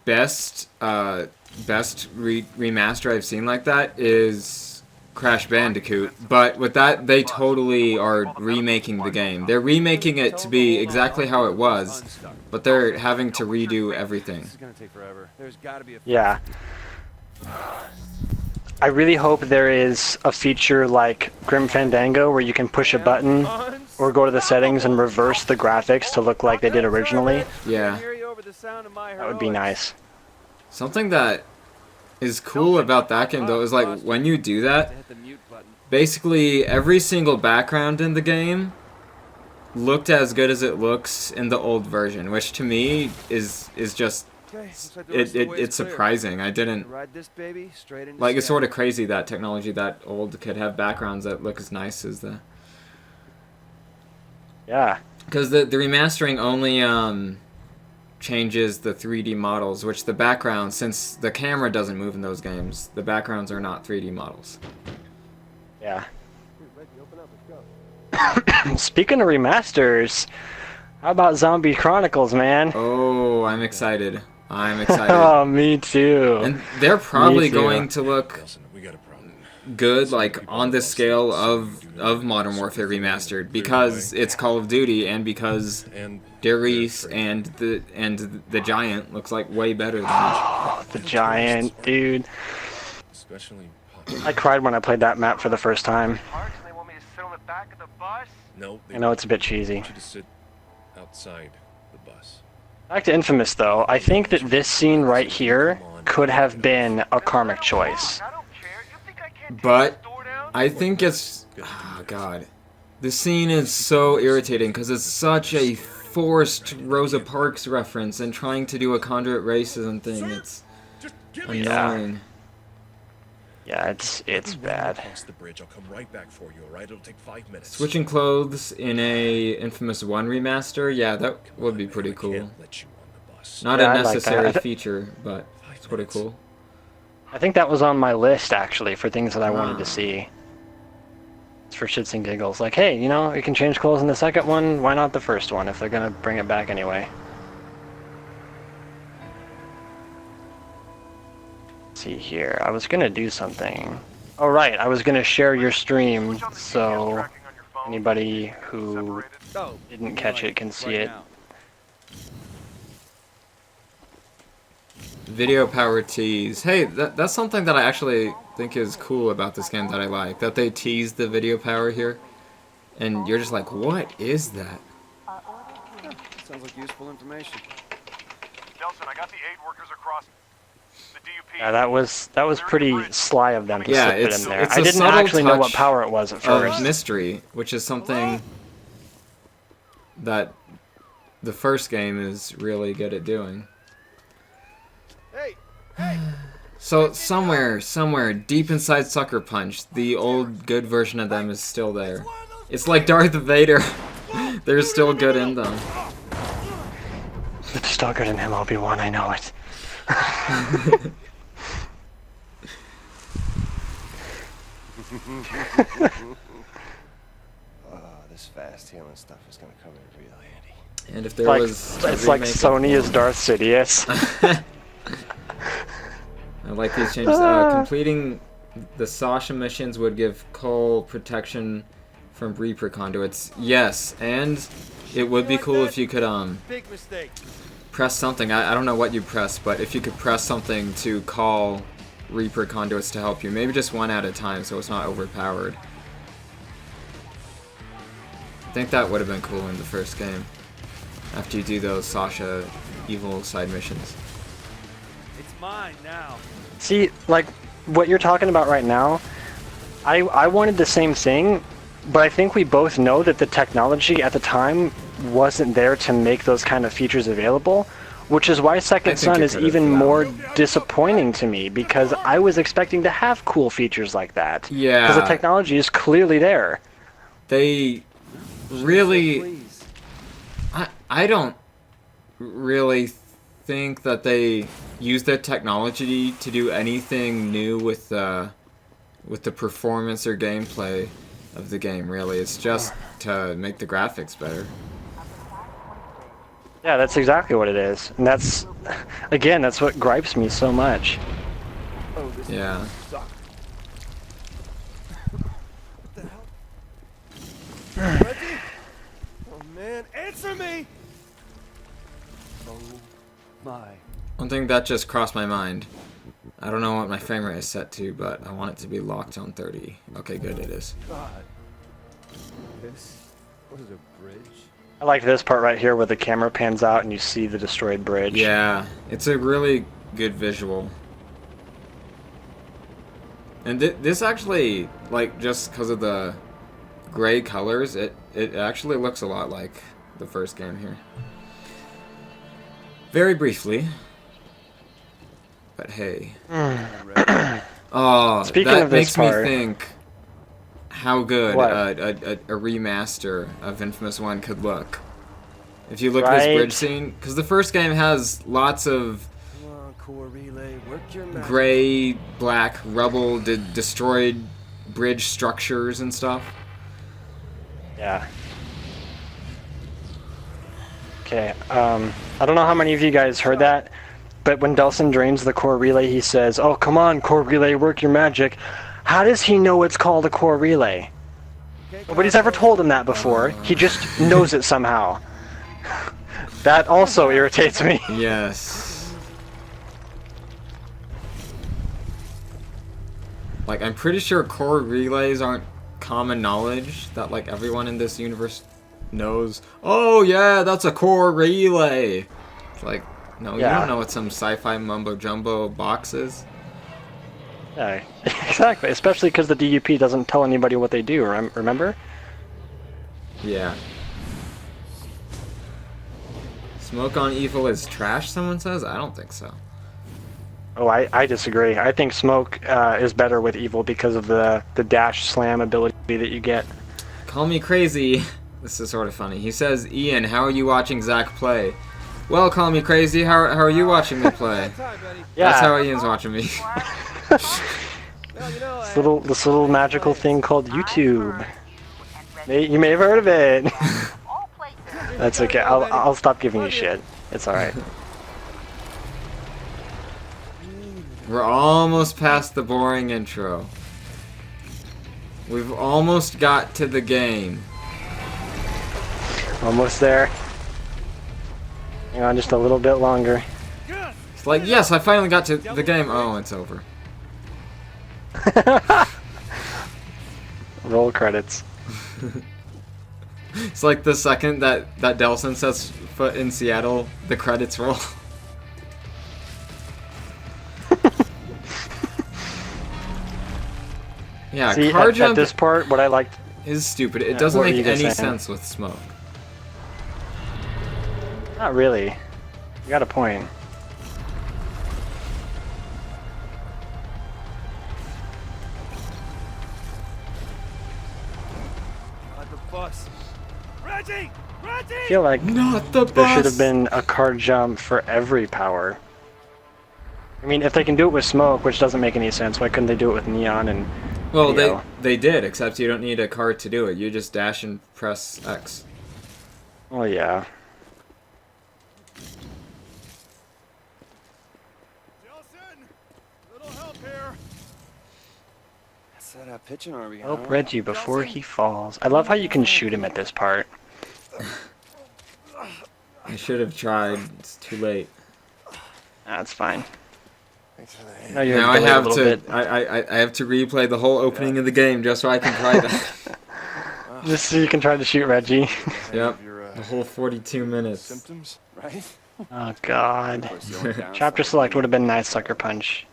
best remaster I've seen like that is Crash Bandicoot. But with that, they totally are remaking the game. They're remaking it to be exactly how it was, but they're having to redo everything. This is gonna take forever. There's gotta be a Yeah. I really hope there is a feature like Grim Fandango where you can push a button or go to the settings and reverse the graphics to look like they did originally. Yeah. That would be nice. Something that is cool about that game though is like when you do that, basically every single background in the game looked as good as it looks in the old version, which to me is just it's surprising. I didn't Ride this baby straight into like it's Seattle. sort of crazy that technology that old could have backgrounds that look as nice as the Yeah. because the remastering only changes the 3D models, which the background, since the camera doesn't move in those games, the backgrounds are not 3D models. Yeah. Dude, Reggie, open up, let's go. Speaking of remasters, How about Zombie Chronicles, man? Oh, I'm excited. I'm excited. Oh, me too. And they're probably Me too. going to look Listen, we got a problem. good, like on the scale of Modern Warfare Remastered, because it's Call of Duty and because And Darius and the Giant looks like way better than it. The Giant, dude. especially I cried when I played that map for the first time. They want me to sit on the back of the bus? No, they I know it's a bit cheesy. want you to sit outside the bus. Back to Infamous, though. I think that this scene right here could have been a karmic choice. I don't care. You think I can't But take the store down? I think it's... Oh, God. The scene is so irritating because it's such a forced Rosa Parks reference and trying to do a conduit racism thing. It's Just give me annoying. Yeah, it's bad. Across the bridge. I'll come right back for you, alright? It'll take 5 minutes. Switching clothes in a Infamous 1 remaster, yeah, that would be pretty I cool. can't let you on the bus. Not Yeah, a I like that. necessary feature, but it's pretty cool. I think that was on my list, actually, for things that I wanted to Ah. see. It's for shits and giggles. Like, hey, you know, you can change clothes in the second one, why not the first one, if they're gonna bring it back anyway? Let's see here, I was gonna do something. Oh right, I was gonna share your stream, so anybody who Oh, didn't catch it can see right it. now. Video power tease. Hey, that's something that I actually think is cool about this game that I like. That they tease the video power here. And you're just like, what is that? Sounds like useful information. Delson, I got the aid workers across the DUP. Yeah, that was pretty sly of them to Yeah, slip it it's- in there. it's I a didn't subtle actually know what touch power it was at Of first. mystery, which is something that the first game is really good at doing. Hey, So somewhere deep inside Sucker Punch, the old good version of them is still there. It's like Darth Vader. There's still good in them. It's still good in him, Obi-Wan, I know it. This fast healing stuff is gonna come in real handy. And if there Like, was a it's like remake of- Sony is Darth Sidious. I like these changes. Completing the Sasha missions would give Cole protection from Reaper conduits. Yes, and it would be cool if you could big mistake. press something. I don't know what you press, but if you could press something to call Reaper conduits to help you, maybe just one at a time, so it's not overpowered. I think that would have been cool in the first game. After you do those Sasha evil side missions. It's mine now. See, like, what you're talking about right now, I wanted the same thing, but I think we both know that the technology at the time wasn't there to make those kind of features available, which is why Second think Son it is could've. even more disappointing to me, because I was expecting to have cool features like that. Yeah. Because the technology is clearly there. They really... Please. I don't really think that they use their technology to do anything new with the performance or gameplay of the game, really. It's just to make the graphics better. Yeah, that's exactly what it is. And that's, again, that's what gripes me so much. Oh, this Yeah. sucks. What the hell? Ready? Oh man, answer me! Oh my. One thing that just crossed my mind. I don't know what my frame rate is set to, but I want it to be locked on 30. Okay, good, it is. God. This was a bridge. I like this part right here where the camera pans out and you see the destroyed bridge. Yeah, it's a really good visual. And this actually, like, just because of the gray colors, it actually looks a lot like the first game here. Very briefly. But hey. Oh, Speaking that of this makes part- me think how good What? a remaster of Infamous 1 could look. If you look at Right. this bridge scene, because the first game has lots of Come on, core relay, work your magic. gray, black, rubble, destroyed bridge structures and stuff. Yeah. Okay, I don't know how many of you guys heard that, but when Delson drains the core relay, he says, "Oh, come on, core relay, work your magic." How does he know it's called a core relay? Nobody's ever told him that before. He just knows it somehow. That also irritates me. Yes. Like, I'm pretty sure core relays aren't common knowledge that, like, everyone in this universe knows. Oh, yeah, that's a core relay. It's like, no, Yeah. you don't know what some sci-fi mumbo-jumbo box is. Yeah, exactly. Especially because the DUP doesn't tell anybody what they do, remember? Yeah. Smoke on evil is trash, someone says? I don't think so. Oh, I disagree. I think Smoke is better with Evil because of the dash slam ability that you get. Call me crazy. This is sort of funny. He says, Ian, how are you watching Zach play? Well, call me crazy. How are you watching me play? Yeah. That's how Ian's watching me. This little magical thing called YouTube. You may have heard of it. That's okay. I'll stop giving you shit. It's alright. We're almost past the boring intro. We've almost got to the game. Almost there. Hang on just a little bit longer. It's like, yes, I finally got to the game. Oh, it's over. Roll credits. It's like the second that Delson sets foot in Seattle, the credits roll. Yeah, See, car at jump this part, what I liked... is stupid. It Yeah, doesn't what were make you any saying? sense with Smoke. Not really. You got a point. Not the bus. Reggie! Reggie! I feel like Not the there should bus! have been a car jump for every power. I mean, if they can do it with Smoke, which doesn't make any sense, why couldn't they do it with Neon and Well, Neo? they did, except you don't need a card to do it. You just dash and press X. Oh, yeah. Nelson! Little help here. That's that pitching arm we got. Help Reggie before he falls. I love how you can shoot him at this part. I should have tried. It's too late. That's fine. Thanks for the hand. No, you're Now I delayed a have little to. bit. I have to replay the whole opening of the game just so I can try that. Just so you can try to shoot Reggie. Yep. Your, The whole 42 minutes. symptoms, right? Oh, God. Of course, the only downside Chapter is select you- would have been nice, Sucker Punch.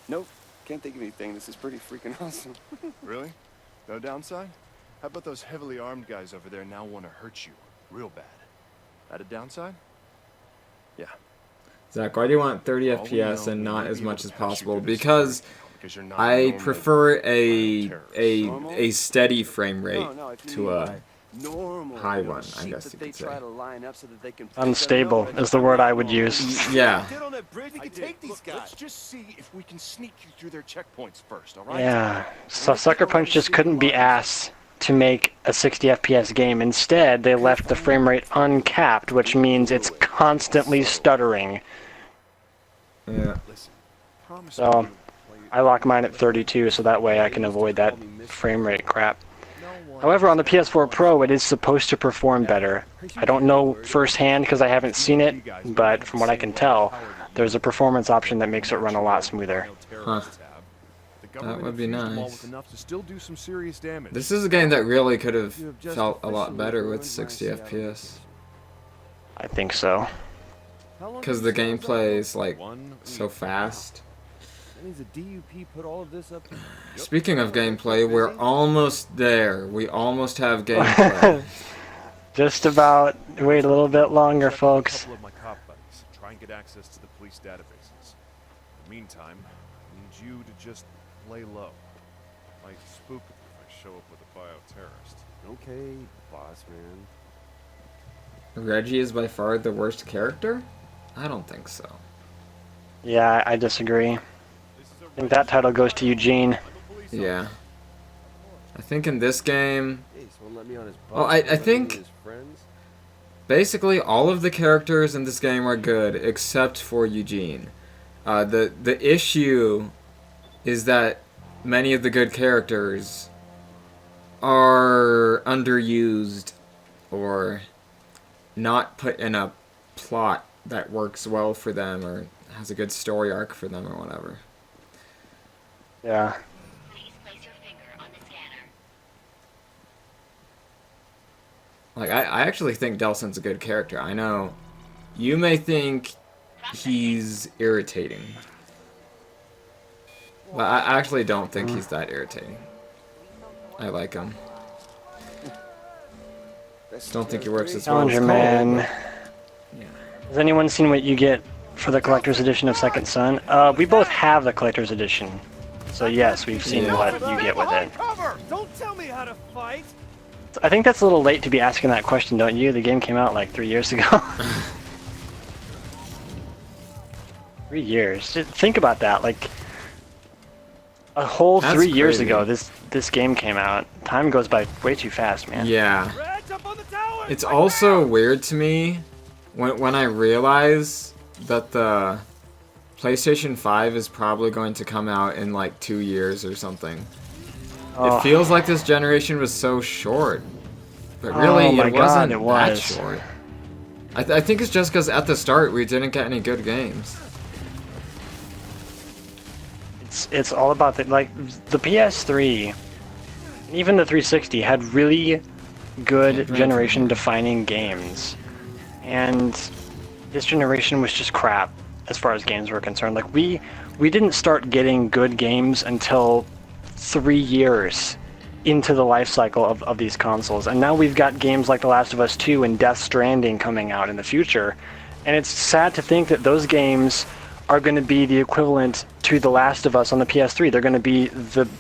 Nope. Can't think of anything. This is pretty freaking awesome. Really? No downside? How about those heavily armed guys over there now want to hurt you? Real bad. That a downside? Yeah. Zach, why do you want 30 All we FPS know, and we not may as be much able as to pass you possible? through this Because now, because you're not I normal prefer terrorist. a steady frame rate No, if you to mean a by normal, high you know, one, I sheep guess that you they could say. try to line up so that they can Unstable is the word I would use. yeah. Get on that bridge, we can take these guys. Let's just see if we can sneak you through their checkpoints first, all right? Yeah. So Sucker Punch just couldn't be asked to make a 60 FPS game. Instead, they left the frame rate uncapped, which means it's constantly stuttering. Yeah. Listen, promise So, me you'll play it I lock mine at 32, so that way I can avoid that frame rate crap. However, on the PS4 Pro, it is supposed to perform better. I don't know firsthand because I haven't seen it, but from what I can tell, there's a performance option that makes it run a lot smoother. Huh. That would be nice. Enough to still do some serious damage. This is a game that really could have felt a lot better with 60 FPS. I think so. Because the gameplay is like so fast. That means the DUP put all of this up. Speaking of gameplay, we're almost there. We almost have gameplay. Just about. Wait a little bit longer, folks. A couple of my cop buddies. Try and get access to the police databases. In the meantime, I need you to just lay low. Might spook them if I show up with a bioterrorist. Okay, boss man. Reggie is by far the worst character? I don't think so. Yeah, I disagree. I think that title goes to Eugene. Yeah. I think in this game, Hey, someone let me on his bus. Well, I let me think- with his friends. basically all of the characters in this game are good except for Eugene. The issue is that many of the good characters are underused or not put in a plot that works well for them or has a good story arc for them or whatever. Yeah. Please place your finger on the scanner. Like, I actually think Delson's a good character. I know you may think he's irritating, but I actually don't think he's that irritating. I like him. Don't think he works as well as Challenger Cole, Man. but- yeah. Has anyone seen what you get for the collector's edition of Second Son? We both have the collector's edition. So yes, we've seen Yeah. what you get with it. Cover! Don't tell me how to fight! I think that's a little late to be asking that question, don't you? The game came out like 3 years ago. 3 years. Just think about that. Like a whole That's 3 years crazy. ago, this game came out. Time goes by way too fast, man. Yeah. Red, jump on the tower! It's also weird to me when I realize that the PlayStation 5 is probably going to come out in like 2 years or something. Oh. It feels like this generation was so short, but really Oh my it wasn't God, it was. that short. I think it's just because at the start we didn't get any good games. It's all about the PS3, even the 360 had really good generation-defining games, and this generation was just crap as far as games were concerned. Like we didn't start getting good games until 3 years into the life cycle of these consoles, and now we've got games like The Last of Us 2 and Death Stranding coming out in the future, and it's sad to think that those games are going to be the equivalent to The Last of Us on the PS3. They're going to be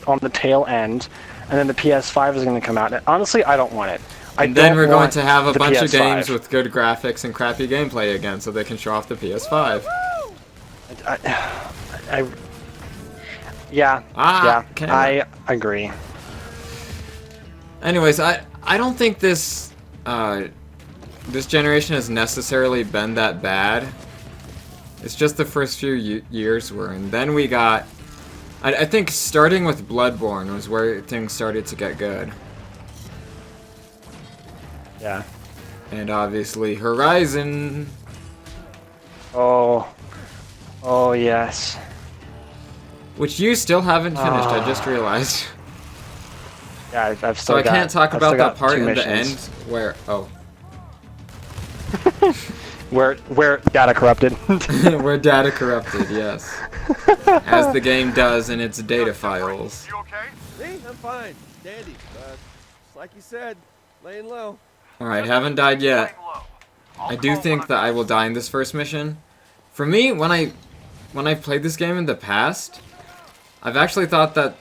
on the tail end, and then the PS5 is going to come out. And honestly, I don't want it. And then we're going to have a the bunch of PS5. games with good graphics and crappy gameplay again, so they can show off the PS5. Yeah, Canada. I agree. Anyways, I don't think this this generation has necessarily been that bad. It's just the first few years were, and then we got. I think starting with Bloodborne was where things started to get good, Yeah. and obviously Horizon. Oh yes. Which you still haven't finished, I just realized. Yeah, I've So still I got, can't talk I've about still that got part 2 in the missions. end where Where data corrupted. where data corrupted, yes. As the game does in its data files. You okay? Me? I'm fine. Dandy. Just like you said, laying low. Alright, haven't died yet. Laying low. I'll I do call think when that I'm I will die in this first mission. For me, when I've played this game in the past, I've actually thought that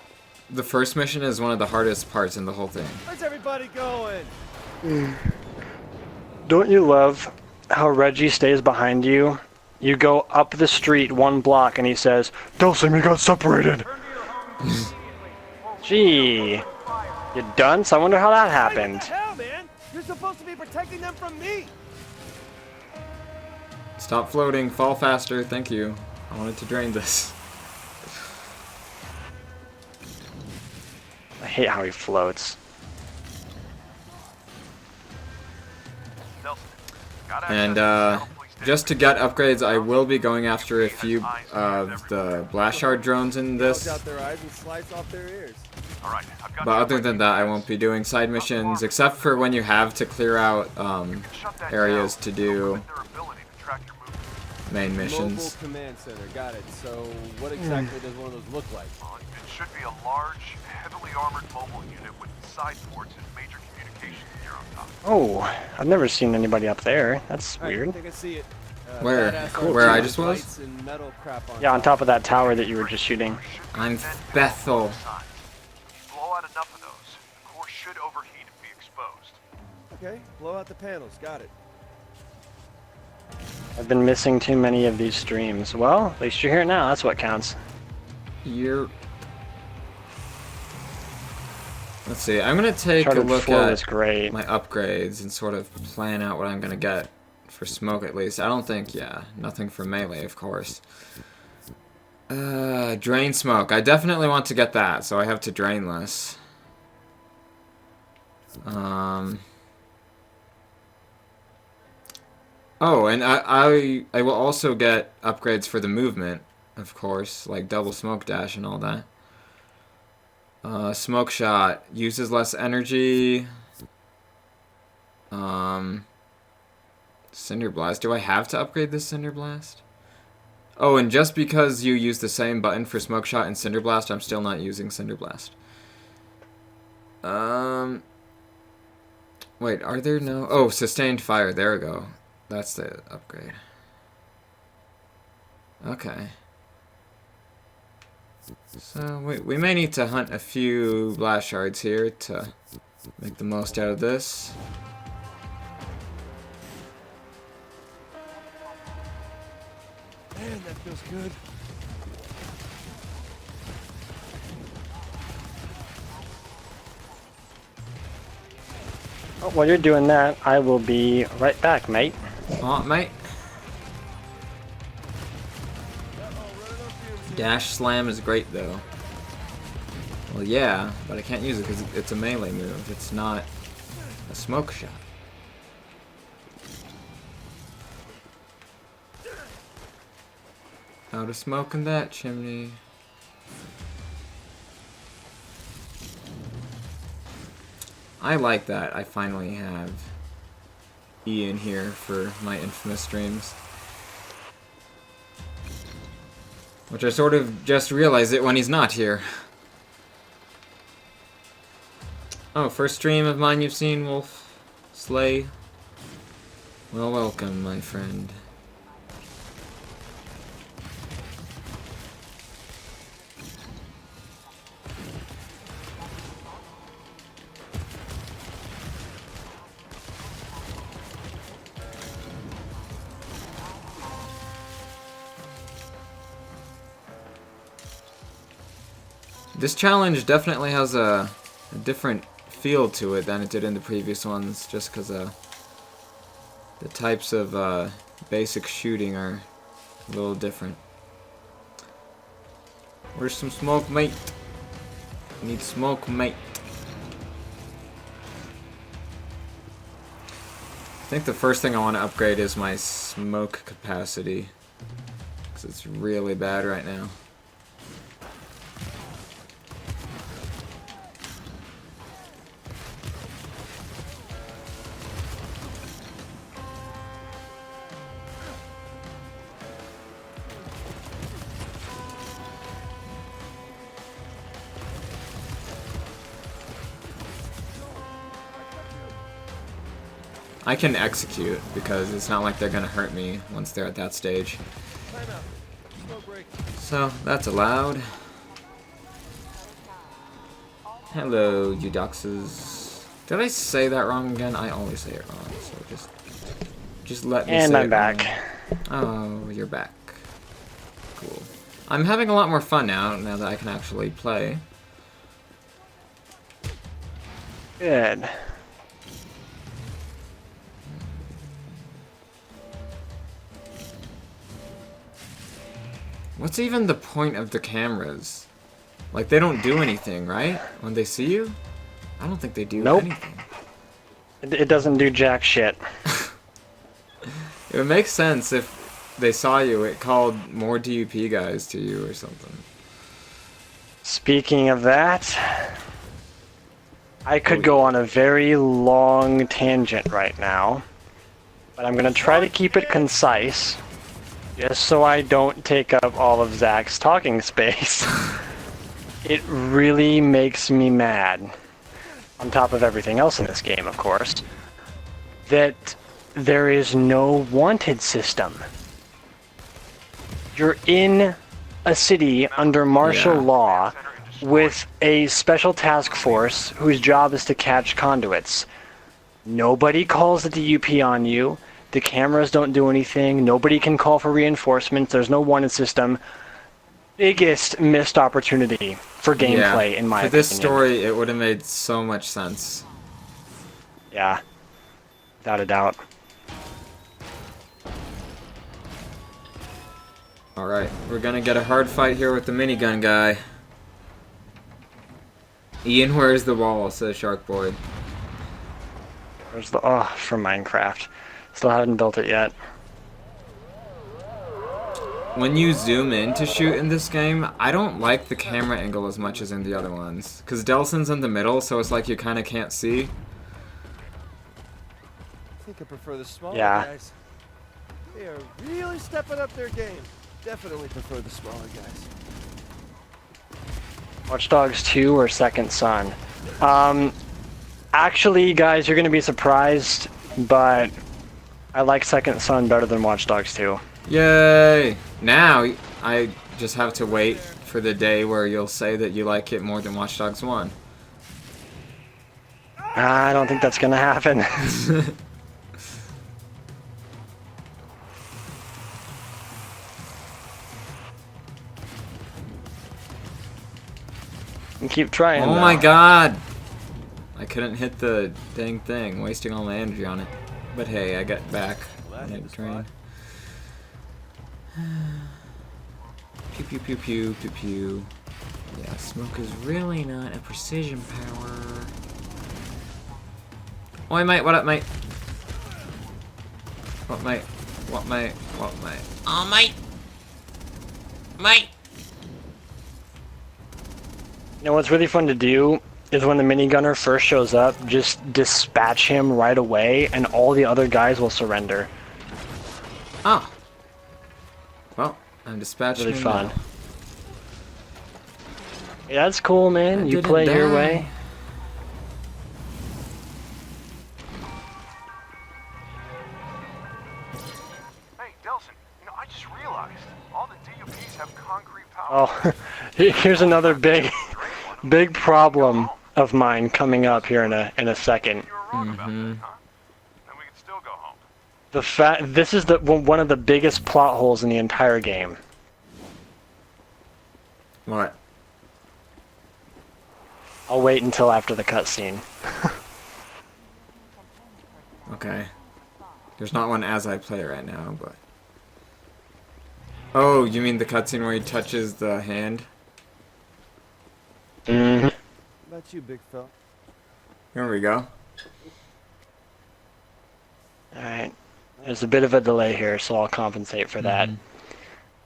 the first mission is one of the hardest parts in the whole thing. Where's everybody going? Don't you love how Reggie stays behind you? You go up the street 1 block and he says, "Dulcim, we got separated." Gee, you done? So I wonder how that What happened. the hell, man? You're supposed to be protecting them from me. Stop floating, fall faster, thank you. I wanted to drain this. I hate how he floats. Nelson, got And access to the police just to get upgrades, I will be going after a few of the blast shard drones in Gouge this. out their eyes and slice off their ears. All right, I've got But you other right than that, I won't be doing side missions, except for when you have to clear out Shut that areas down. to It'll do limit their ability to track your movements. main Mobile missions. command center. Got it. So what exactly does one of those look like? It should be a large, heavily armored mobile unit with side ports and major communications gear on top. Oh, I've never seen anybody up there. That's All right, I weird. think I see it. Where? Badass Cool. armor Where I with just was? lights and metal crap Yeah, on top of that tower that you were just shooting. I'm Bethel. If you blow out enough of those, the core should overheat and be exposed. Okay, blow out the panels. Got it. I've been missing too many of these streams. Well, at least you're here now. That's what counts. You're Let's see. I'm gonna take a Uncharted look 4 was at great. my upgrades and sort of plan out what I'm gonna get for smoke at least. I don't think, yeah, nothing for melee, of course. Drain smoke. I definitely want to get that, so I have to drain less. Oh, and I will also get upgrades for the movement, of course, like double smoke dash and all that. Smoke shot uses less energy. Cinder blast. Do I have to upgrade this cinder blast? Oh, and just because you use the same button for smoke shot and cinder blast, I'm still not using cinder blast. Wait, are there no? Oh, sustained fire. There we go. That's the upgrade. Okay. So we may need to hunt a few blast shards here to make the most out of this. Man, that feels good. Oh, while you're doing that, I will be right back, mate. Oh, mate. Dash slam is great though. Well, yeah, but I can't use it because it's a melee move. It's not a smoke shot. Out of smoke in that chimney. I like that. I finally have Ian here for my infamous streams. Which I sort of just realized it when he's not here. Oh, first stream of mine you've seen, Wolf Slay. Well, welcome, my friend. This challenge definitely has a different feel to it than it did in the previous ones, just because the types of basic shooting are a little different. Where's some smoke, mate? I need smoke, mate. I think the first thing I want to upgrade is my smoke capacity, because it's really bad right now. I can execute because it's not like they're gonna hurt me once they're at that stage. So that's allowed. Hello, you doxes. Did I say that wrong again? I always say it wrong, so just let me say it. And I'm back. Oh, you're back. Cool. I'm having a lot more fun now that I can actually play. Good. What's even the point of the cameras? Like, they don't do anything, right? When they see you? I don't think they do anything. It doesn't do jack shit. It would make sense if they saw you, it called more DUP guys to you or something. Speaking of that, I could go on a very long tangent right now, but I'm going to try to keep it concise, just so I don't take up all of Zach's talking space. It really makes me mad, on top of everything else in this game, of course, that there is no wanted system. You're in a city under martial law with a special task force whose job is to catch conduits. Nobody calls the DUP on you. The cameras don't do anything. Nobody can call for reinforcements. There's no wanted system. biggest missed opportunity for gameplay, in my for opinion. this story, it would have made so much sense. Yeah, without a doubt. Alright, we're gonna get a hard fight here with the minigun guy. Ian, where's the wall? Says Shark Boy. There's the from Minecraft. Still haven't built it yet. When you zoom in to shoot in this game, I don't like the camera angle as much as in the other ones. Because Delson's in the middle, so it's like you kind of can't see. I think I prefer the smaller Yeah. guys. They are really stepping up their game. Definitely prefer the smaller guys. Watch Dogs 2 or Second Son? Actually, guys, you're going to be surprised, but I like Second Son better than Watch Dogs 2. Yay! Now, I just have to wait for the day where you'll say that you like it more than Watch Dogs 1. I don't think that's going to happen. Keep trying. Oh though. my god! I couldn't hit the dang thing, wasting all my energy on it. But hey, I got back on the train. Pew pew pew pew pew pew. Yeah, smoke is really not a precision power. Oi mate, what up mate? What mate? What mate? What mate? Oh mate! Mate! You know what's really fun to do is when the minigunner first shows up, just dispatch him right away, and all the other guys will surrender. Ah. Well, I'm dispatching Really him fun. now. Yeah, that's cool, man. I You didn't play your die. way. Hey, Delson, I just realized all the DUPs have concrete power. Oh, here's another big problem of mine coming up here in a second. You were wrong about that, huh? Then we can still go home. This is one of the biggest plot holes in the entire game. What? I'll wait until after the cutscene. Okay. There's not one as I play right now, but... Oh, you mean the cutscene where he touches the hand? Mm-hmm. What about you, big fella? Here we go. Alright. There's a bit of a delay here, so I'll compensate for that.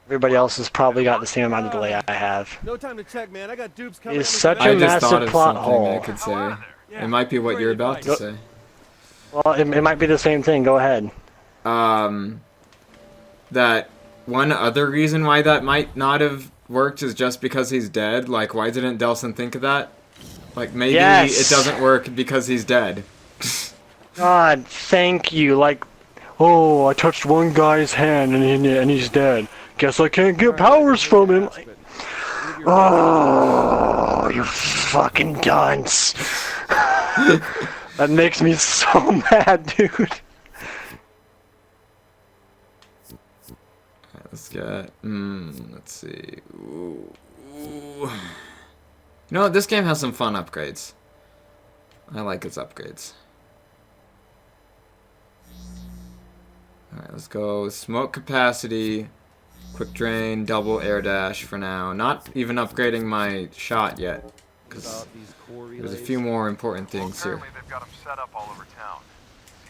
Everybody else has probably got the same amount of delay I have. No time to check, man. I got dupes coming. It's at me such tonight. a I just massive thought of plot something hole. I could say. It might be what you're about to say. Well, it might be the same thing. Go ahead. That one other reason why that might not have worked is just because he's dead. Like, why didn't Delson think of that? Like, maybe Yes. it doesn't work because he's dead. God, thank you. Like, oh, I touched one guy's hand and he's dead. Guess I can't get powers from him. Like, oh, you fucking dunce. That makes me so mad, dude. Let's get... let's see... Ooh. You know what? This game has some fun upgrades. I like its upgrades. Alright, let's go. Smoke capacity, quick drain, double air dash for now. Not even upgrading my shot yet. Because there's a few more important things here. Apparently they've got them set up all over town.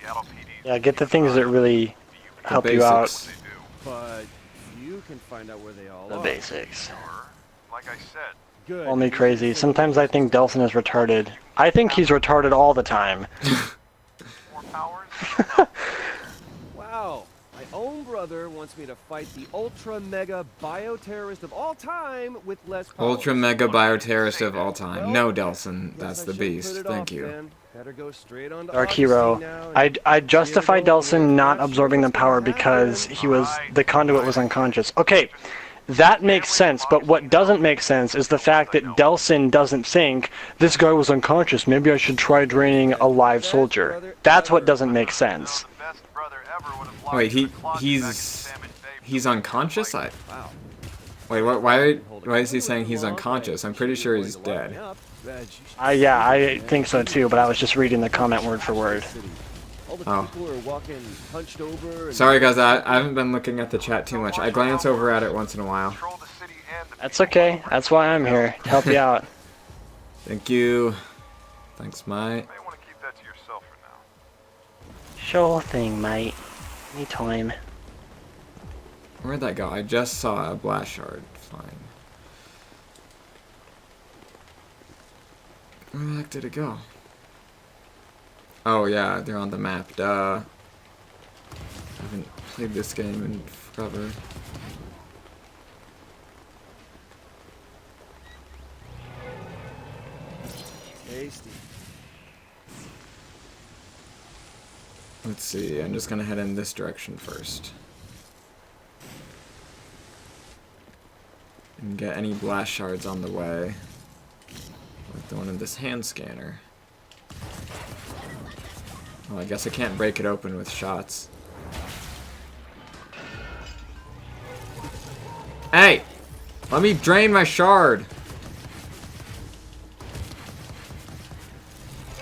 Seattle PD's Yeah, get the things that really The help you out. basics. they do. But you can find out where they all The are. basics. Sure. Like I said, Good. Call me crazy. Sometimes I think Delson is retarded. I think he's retarded all the time. more powers. Wow. My own brother wants me to fight the ultra mega bioterrorist of all time with less powers. Ultra mega bioterrorist of all time. Well, No, Delson. Guess That's I the should beast. put it Thank off you. then. Better go straight on to Dark Augustine Hero. now and I'd justify see it all Delson in not flash. absorbing the power because the conduit was unconscious. Okay, that makes sense, but what doesn't make sense is the fact that Delson doesn't think, this guy was unconscious, maybe I should try draining a live soldier. That's what doesn't make sense. The best brother ever would have locked Wait, in the closet back in he's Salmon Bay. he's unconscious? Wow. Wait, what? Why is he saying he's unconscious? I'm pretty sure he's dead. Yeah, I think so too, but I was just reading the comment word for word. Oh. Sorry guys, I haven't been looking at the chat too much. I glance over at it once in a while. That's okay. That's why I'm here, to help you out. Thank you. Thanks, mate. You may want to keep that to yourself for now. Sure thing, mate. Anytime. Where'd that go? I just saw a blast shard. Fine. Where the heck did it go? Oh yeah, they're on the map. Duh. I haven't played this game in forever. Tasty. Let's see, I'm just gonna head in this direction first. And get any blast shards on the way. Like the one in this hand scanner. Well, I guess I can't break it open with shots. Hey! Let me drain my shard!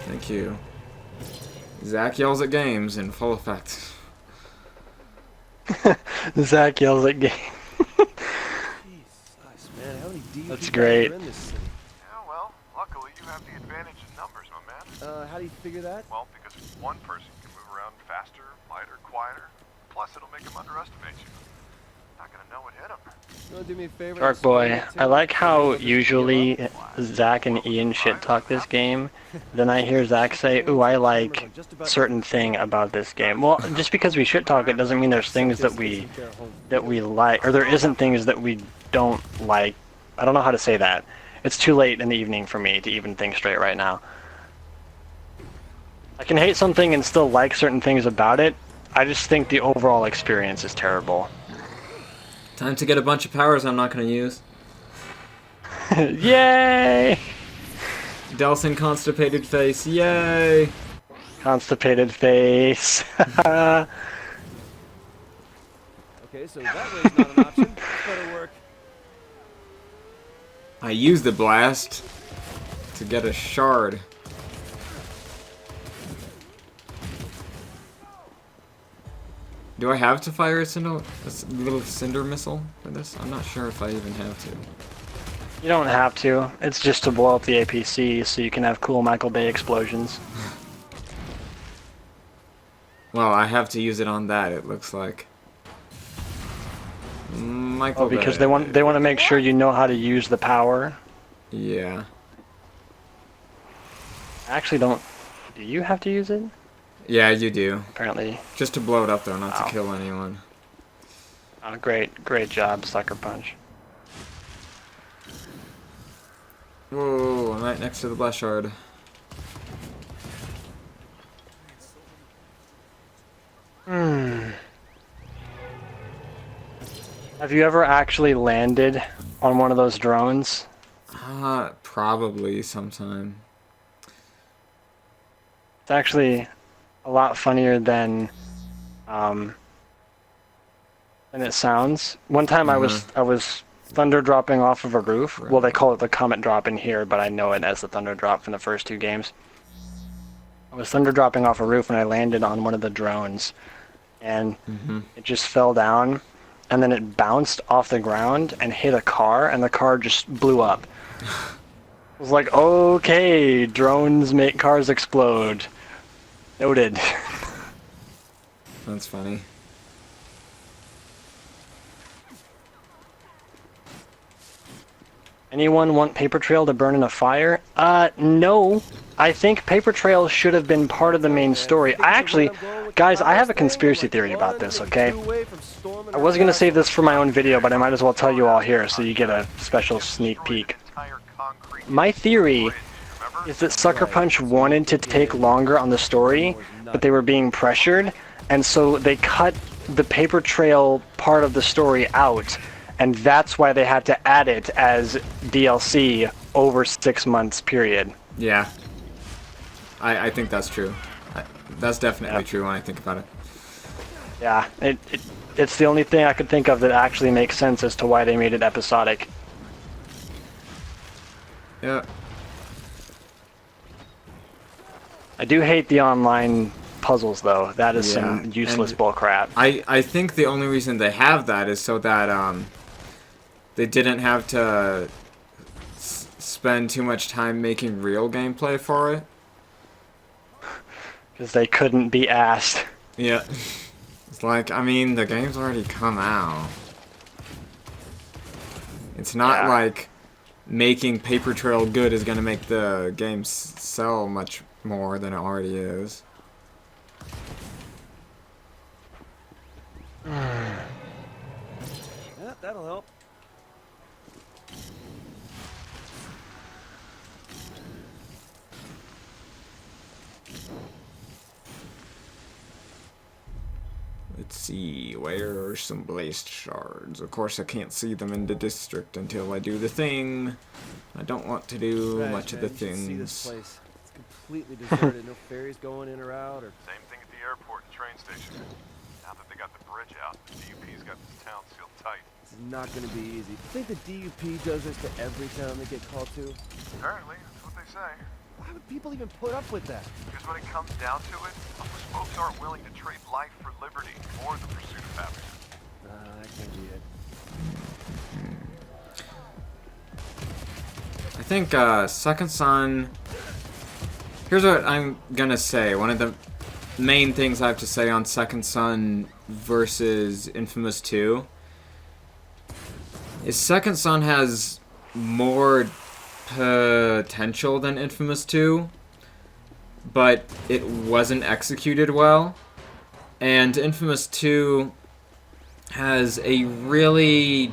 Thank you. Zach yells at games in full effect. Zach yells at game. Man, how many DUP That's great. are in this city? Yeah, well, luckily you have the advantage in numbers, my man. How do you figure that? Well, because one person can move around faster, lighter, quieter. Plus, it'll make them underestimate you. Not gonna know what hit them. You wanna do me a favor? Shark Boy, I like how usually Zach and Ian shit talk this game. Then I hear Zach say, ooh, I like certain thing about this game. Well, just because we shit talk it doesn't mean there's things that we like, or there isn't things that we don't like. I don't know how to say that. It's too late in the evening for me to even think straight right now. I can hate something and still like certain things about it. I just think the overall experience is terrible. Time to get a bunch of powers I'm not gonna use. Yay! Delson constipated face, yay! Constipated face. Okay, so that way's not an option. Better work. I used the blast to get a shard. Do I have to fire a little cinder missile for this? I'm not sure if I even have to. You don't have to. It's just to blow up the APC so you can have cool Michael Bay explosions. Well, I have to use it on that, it looks like. Michael Bay. Because they want to make sure you know how to use the power. Yeah. I actually don't. Do you have to use it? Yeah, you do. Apparently. Just to blow it up though, not Oh. to kill anyone. Oh, great job, Sucker Punch. Whoa, I'm right next to the blast shard. Have you ever actually landed on one of those drones? Probably sometime. It's actually a lot funnier than it sounds. One time I was thunder dropping off of a roof. Right. Well, they call it the comet drop in here, but I know it as the thunder drop from the first two games. I was thunder dropping off a roof and I landed on one of the drones, and it just fell down, and then it bounced off the ground and hit a car, and the car just blew up. I was like, okay, drones make cars explode. Noted. That's funny. Anyone want Paper Trail to burn in a fire? No. I think Paper Trail should have been part of the main story. Guys, I have a conspiracy theory about this, okay? I was gonna save this for my own video, but I might as well tell you all here so you get a special sneak peek. My theory is that Sucker Punch wanted to take longer on the story, but they were being pressured, and so they cut the Paper Trail part of the story out, and that's why they had to add it as DLC over 6 months period. Yeah. I think that's true. That's definitely true when I think about it. Yeah, it's the only thing I could think of that actually makes sense as to why they made it episodic. Yeah. I do hate the online puzzles, though. That is Yeah, some useless and bullcrap. I think the only reason they have that is so that they didn't have to spend too much time making real gameplay for it. Because they couldn't be asked. Yeah. It's like, I mean, the game's already come out. It's not Yeah. like making Paper Trail good is gonna make the game sell much more than it already is. Yeah, that'll help. Let's see, where are some blast shards? Of course I can't see them in the district until I do the thing. I don't want to do Right, much of man, the you should see this things. place. It's completely deserted. No ferries going in or out, or Same thing at the airport and train station. Now that they got the bridge out, the DUP's got this town sealed tight. it's not going to be easy. Think the DUP does this to every town they get called to? Apparently, that's what they say. Why would people even put up with that? Because when it comes down to it, most folks aren't willing to trade life for liberty or the pursuit of happiness. That can't be it. I think Second Son. Here's what I'm gonna say. One of the main things I have to say on Second Son versus Infamous 2 is Second Son has more potential than Infamous 2, but it wasn't executed well. And Infamous 2 has a really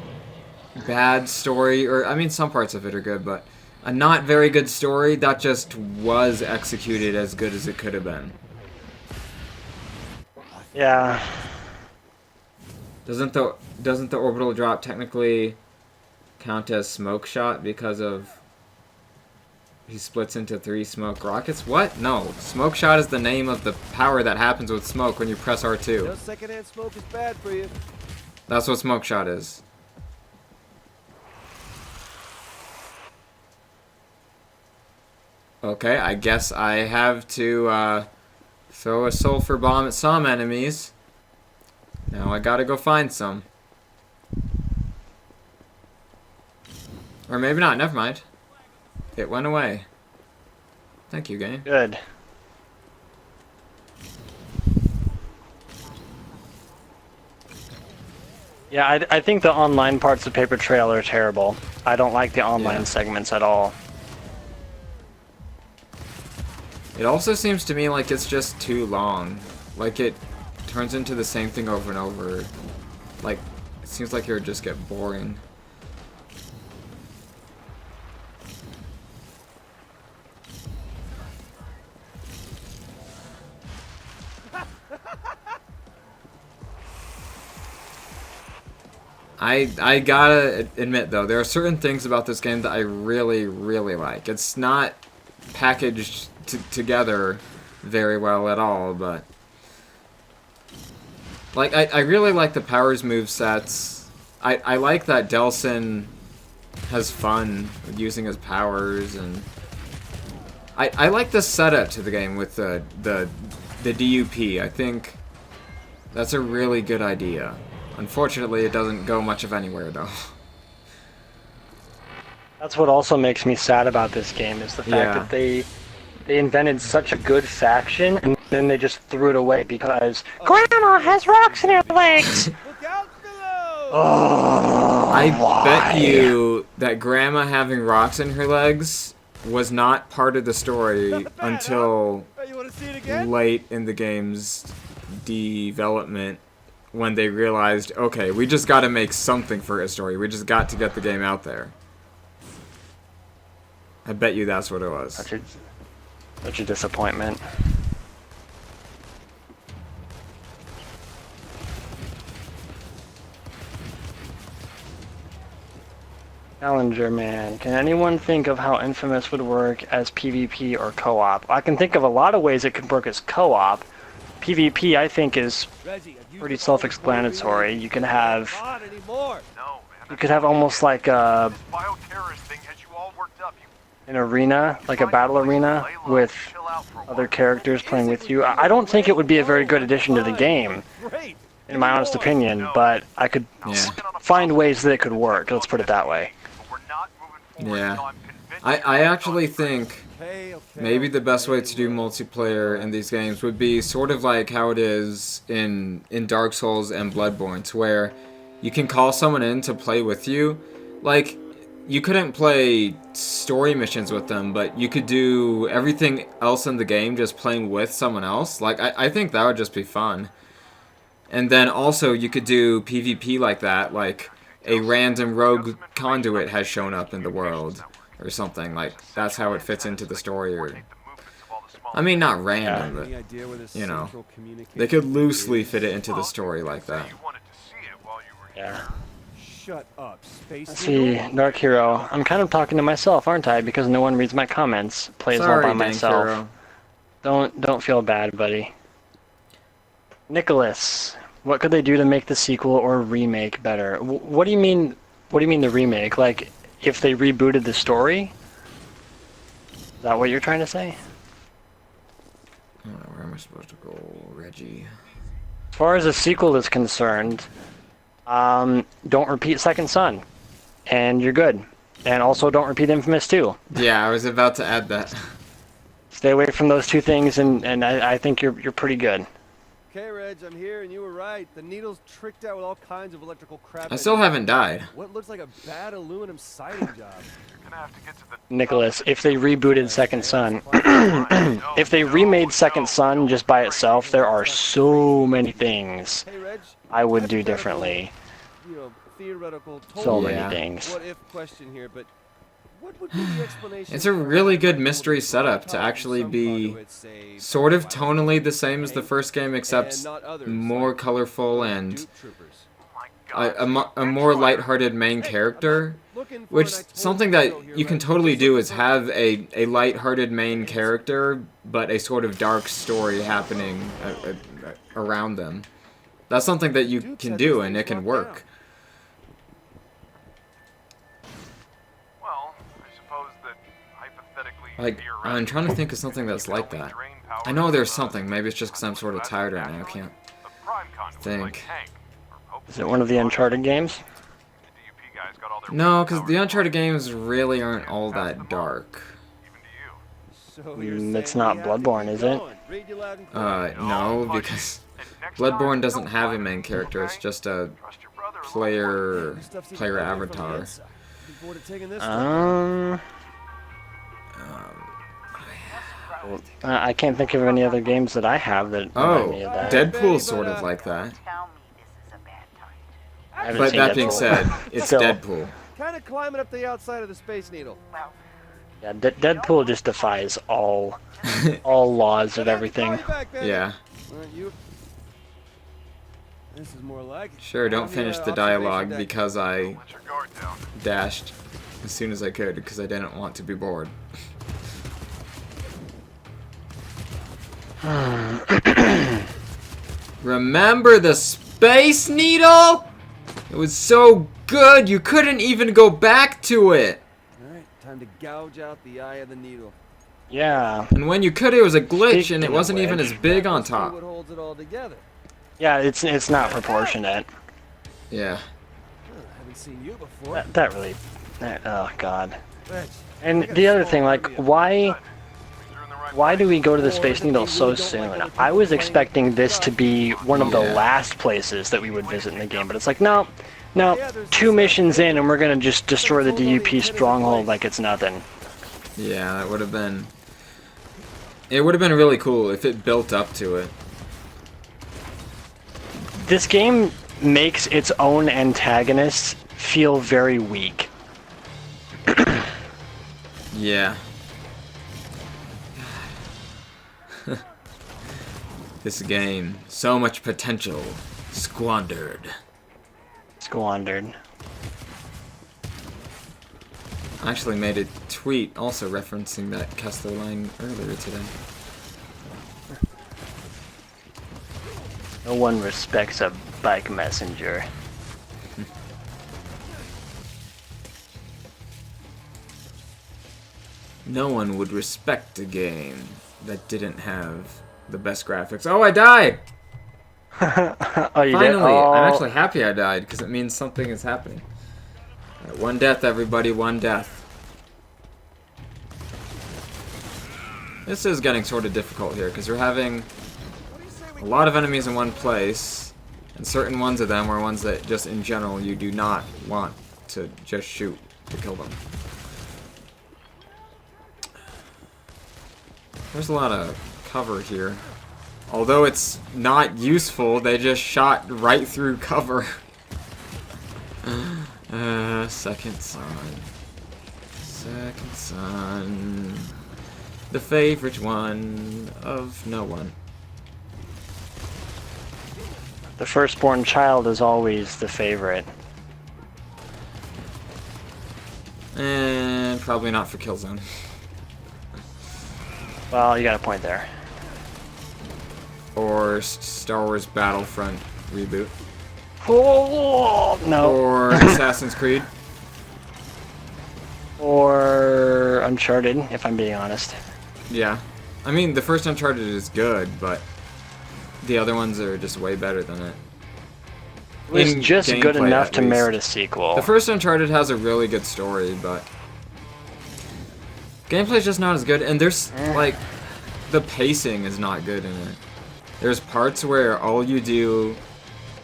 bad story, or I mean some parts of it are good, but a not very good story that just was executed as good as it could have been. Yeah. Doesn't the orbital drop technically count as smoke shot because of he splits into 3 smoke rockets? What? No. Smoke shot is the name of the power that happens with smoke when you press R2. No secondhand smoke is bad for you. That's what smoke shot is. Okay, I guess I have to throw a sulfur bomb at some enemies. Now I gotta go find some. Or maybe not, never mind. It went away. Thank you, game. Good. Yeah, I think the online parts of Paper Trail are terrible. I don't like the online Yeah. segments at all. It also seems to me like it's just too long. Like it turns into the same thing over and over. Like, it seems like it would just get boring. I gotta admit though, there are certain things about this game that I really, really like. It's not packaged together very well at all, but like I really like the powers move sets. I like that Delsin has fun with using his powers, and I like the setup to the game with the DUP. I think that's a really good idea. Unfortunately, it doesn't go much of anywhere, though. That's what also makes me sad about this game, is the fact that they invented such a good faction, and then they just threw it away because Grandma has rocks in her legs! Look out below! Oh, I why? bet you that Grandma having rocks in her legs was not part of the story Not bad, until Hey, you want to see it again? late in the game's development, when they realized, okay, we just got to make something for a story. We just got to get the game out there. I bet you that's what it was. Such a disappointment. Challenger Man, can anyone think of how Infamous would work as PvP or co-op? I can think of a lot of ways it could work as co-op, PvP, I think, is Reggie, have you pretty used all the self-explanatory. You can have, Not anymore. No, man. you could have almost like a This bioterrorist thing has you all worked up. an arena, like a battle arena, with other characters playing with you. I don't think it would be a very good addition to the game, Great. in my honest opinion, but I could find ways that it could work. Let's put it that way. But we're not moving forward Yeah. until I'm convinced I actually think Okay, maybe the best way to do multiplayer in these games would be sort of like how it is in Dark Souls and Bloodborne, to where you can call someone in to play with you. Like, you couldn't play story missions with them, but you could do everything else in the game just playing with someone else. Like, I think that would just be fun. And then also you could do PvP like that, like a random rogue conduit has shown up in the world or something. Like, that's how it fits into the story. Or, I mean, not random, Any but, idea where the you know, central communication they could loosely is? fit it into the story like that. you wanted to see it while you were here. Yeah. Shut up, Space Let's see, Dark Hero. I'm kind of talking to myself, aren't I? Because no one reads my comments. Plays all Sorry, by Dank myself. Hero. Don't feel bad, buddy. Nicholas, what could they do to make the sequel or remake better? What do you mean? What do you mean the remake? Like, if they rebooted the story? Is that what you're trying to say? Where am I supposed to go, Reggie? As far as a sequel is concerned, don't repeat Second Son, and you're good. And also don't repeat Infamous 2. Yeah, I was about to add that. Stay away from those two things, and I think you're pretty good. Okay, Reg, I'm here, and you were right. The needle's tricked out with all kinds of electrical crap. I still haven't died. What looks like a bad aluminum siding job. You're gonna have to get to the Nicholas, if they rebooted Second Son, if they remade Second Son just by itself, there are so many things Hey, Reg, I would do differently. you know, theoretical, So totally Yeah. many things. what if question here, but what would be the explanation? It's a for really why good people mystery would setup pop to out actually some be conduits, say, sort of violent tonally the same as the first game, except and not others, more like colorful and dupe troopers. a more lighthearted main character. Looking for Which, an actual something that hero here, you can Reg. totally do is have a lighthearted main character, but a sort of dark story happening around them. That's something that you Dupes can had do, these and it things can locked work. down. Well, I suppose that hypothetically. Like, I'm trying to think of something that's like that. I know there's something, maybe it's just because I'm sort of tired right now, I can't think. Is it one of the Uncharted games? No, because the Uncharted games really aren't all that dark. So you're It's saying not we have to Bloodborne, keep is it? going. Read you loud and clear. No, because Bloodborne doesn't have a main character, it's just a player This stuff seems player like from the avatar. inside. Looking forward to taking this I can't think of any other games that I have that remind me of that. Deadpool's sort of like that. I haven't But seen that being Deadpool. said, it's Still. Deadpool. Kind of climbing up the outside of the Space Needle. Yeah, Deadpool just defies all laws of everything. Yeah. This is more like it. Sure, don't finish the dialogue because I Let your guard down. dashed as soon as I could because I didn't want to be bored. Remember the Space Needle? It was so good, you couldn't even go back to it. Alright, time to gouge out the eye of the needle. Yeah, And when you could, it was a glitch and Speaking it of wasn't even which- as big on Must be top. what holds it all together. yeah, it's not proportionate. Yeah. Haven't seen you before. That really, oh god. Reg, And the other thing, like, why do we go to the Space Needle so soon? I was expecting this to be one of the Yeah. last places that we would visit in the game, but it's like, no, 2 missions in and we're gonna just destroy the DUP stronghold like it's nothing. Yeah, that would have been... It would have been really cool if it built up to it. This game makes its own antagonists feel very weak. Yeah. This game, so much potential, squandered. Squandered. I actually made a tweet also referencing that Kessler line earlier today. No one respects a bike messenger. No one would respect a game that didn't have the best graphics. Oh, I died! Oh, you did? Finally! Oh. I'm actually happy I died, because it means something is happening. All right, one death, everybody, one death. This is getting sort of difficult here, because we're having a lot of enemies in one place, and certain ones of them are ones that just in general you do not want to just shoot to kill them. There's a lot of cover here. Although it's not useful, they just shot right through cover. Second son. Second son. The favorite one of no one. The firstborn child is always the favorite. And probably not for Killzone. Well, you got a point there. Or Star Wars Battlefront reboot. Oh, no. Or Assassin's Creed. Or Uncharted, if I'm being honest. Yeah. I mean, the first Uncharted is good, but the other ones are just way better than it. It was In just good gameplay, enough at to least. merit a sequel. The first Uncharted has a really good story, but gameplay's just not as good, and there's, like, the pacing is not good in it. There's parts where all you do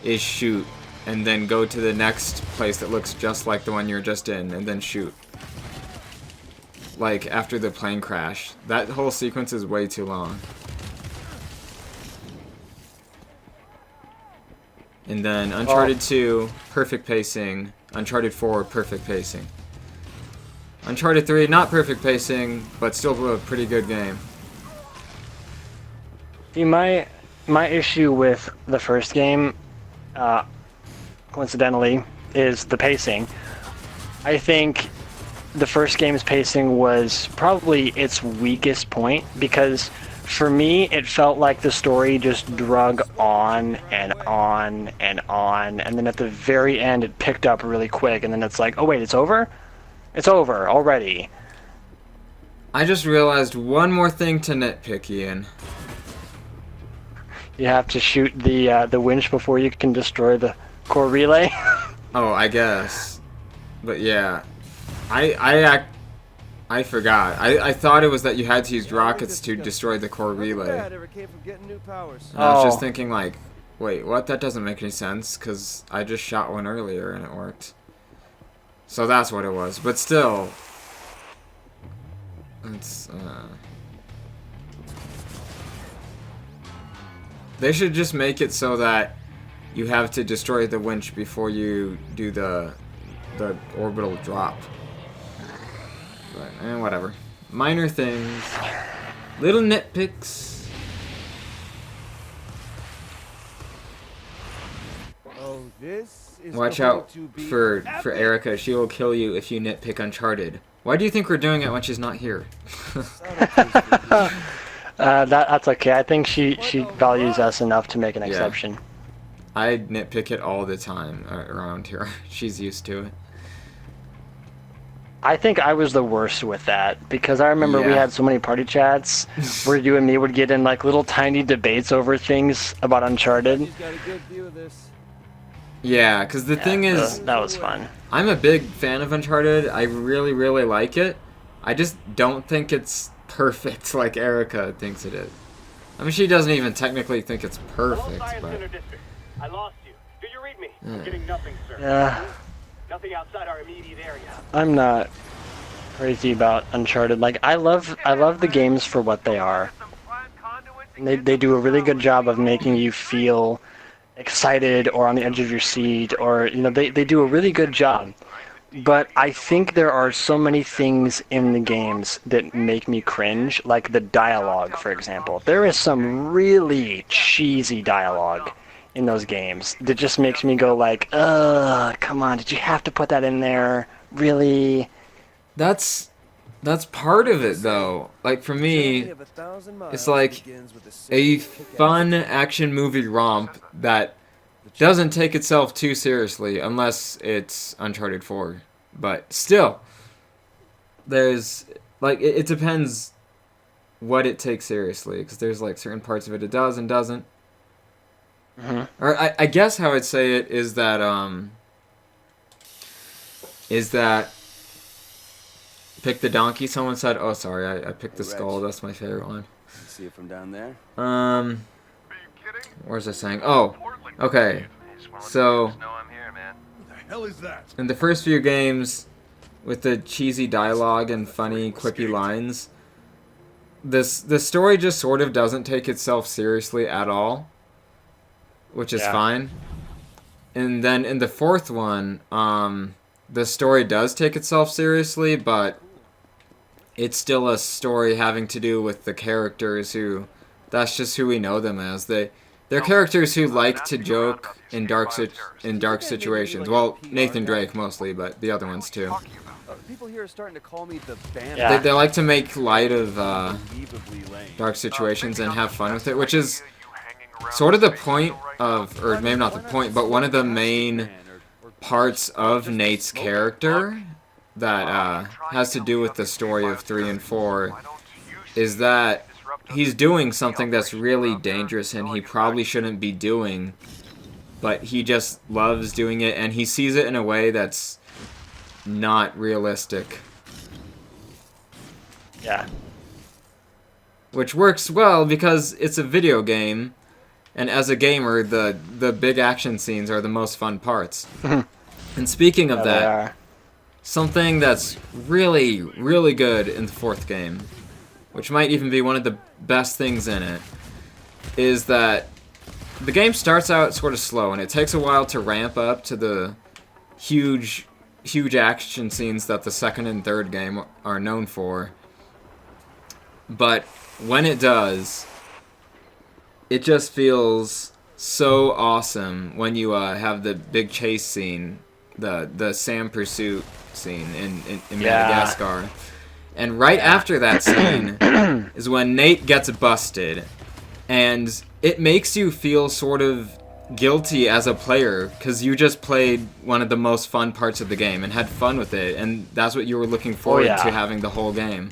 is shoot, and then go to the next place that looks just like the one you're just in, and then shoot. Like, after the plane crash. That whole sequence is way too long. And then Uncharted 2, perfect pacing. Uncharted 4, perfect pacing. Uncharted 3, not perfect pacing, but still a pretty good game. See, my issue with the first game, coincidentally, is the pacing. I think the first game's pacing was probably its weakest point, because for me, it felt like the story just drug on and on and on, and then at the very end it picked up really quick, and then it's like, oh wait, it's over? It's over already. I just realized one more thing to nitpick, Ian. You have to shoot the winch before you can destroy the core relay. Oh, I guess. But yeah. I forgot. I thought it was that you had to use rockets to destroy the core relay. Ever came from getting new powers. And I was just Oh. thinking, like, wait, what? That doesn't make any sense, because I just shot one earlier and it worked. So that's what it was. But still, it's, they should just make it so that you have to destroy the winch before you do the orbital drop. But, whatever. Minor things. Little nitpicks. Oh, this is Watch going out to be for epic. Erica. She will kill you if you nitpick Uncharted. Why do you think we're doing it when she's not here? That's okay. I think she values us enough to make an Yeah. exception. I nitpick it all the time around here. She's used to it. I think I was the worst with that, because I remember we Yeah. had so many party chats where you and me would get in like little tiny debates over things about Uncharted. She's got a good view of this. Yeah, because the thing is, That was fun. I'm a big fan of Uncharted. I really, really like it. I just don't think it's perfect like Erica thinks it is. I mean, she doesn't even technically think it's perfect, but... I lost you. Do you read me? Yeah. I'm getting nothing, sir. Yeah, Nothing outside our immediate area. I'm not crazy about Uncharted. Like, I love the games for what they are. And they do a really good job of making you feel excited or on the edge of your seat, or, you know, they do a really good job. But I think there are so many things in the games that make me cringe, like the dialogue, for example. There is some really cheesy dialogue in those games that just makes me go like, ugh, come on, did you have to put that in there? Really? That's That's part of it, though. Like, for me, it's like a fun action movie romp that doesn't take itself too seriously, unless it's Uncharted 4. But still, there's, like, it depends what it takes seriously, because there's, like, certain parts of it does and doesn't. Or I guess how I'd say it is that, pick the donkey, someone said. Oh, sorry, I picked the skull. That's my favorite one. See it from down there? Where's it saying? Oh, okay. So, Hell is that? in the first few games, with the cheesy dialogue and funny, quippy lines, the story just sort of doesn't take itself seriously at all, which is fine. And then in the fourth one, the story does take itself seriously, but it's still a story having to do with the characters who, that's just who we know them as. They're characters who like to joke in dark situations. Well, Nathan Drake mostly, but the other ones too. People here are starting to call me the band. Yeah. They like to make light of dark situations and have fun with it, which is sort of the point of, or maybe not the point, but one of the main parts of Nate's character that has to do with the story of 3 and 4 is that he's doing something that's really dangerous and he probably shouldn't be doing, but he just loves doing it, and he sees it in a way that's not realistic. Yeah. Which works well because it's a video game, and as a gamer, the big action scenes are the most fun parts. And speaking of that, something that's really, really good in the fourth game, which might even be one of the best things in it, is that the game starts out sort of slow, and it takes a while to ramp up to the huge action scenes that the second and third game are known for. But when it does, it just feels so awesome when you have the big chase scene, the Sam pursuit scene in Madagascar. And right after that scene is when Nate gets busted, and it makes you feel sort of guilty as a player because you just played one of the most fun parts of the game and had fun with it, and that's what you were looking forward to having the whole game.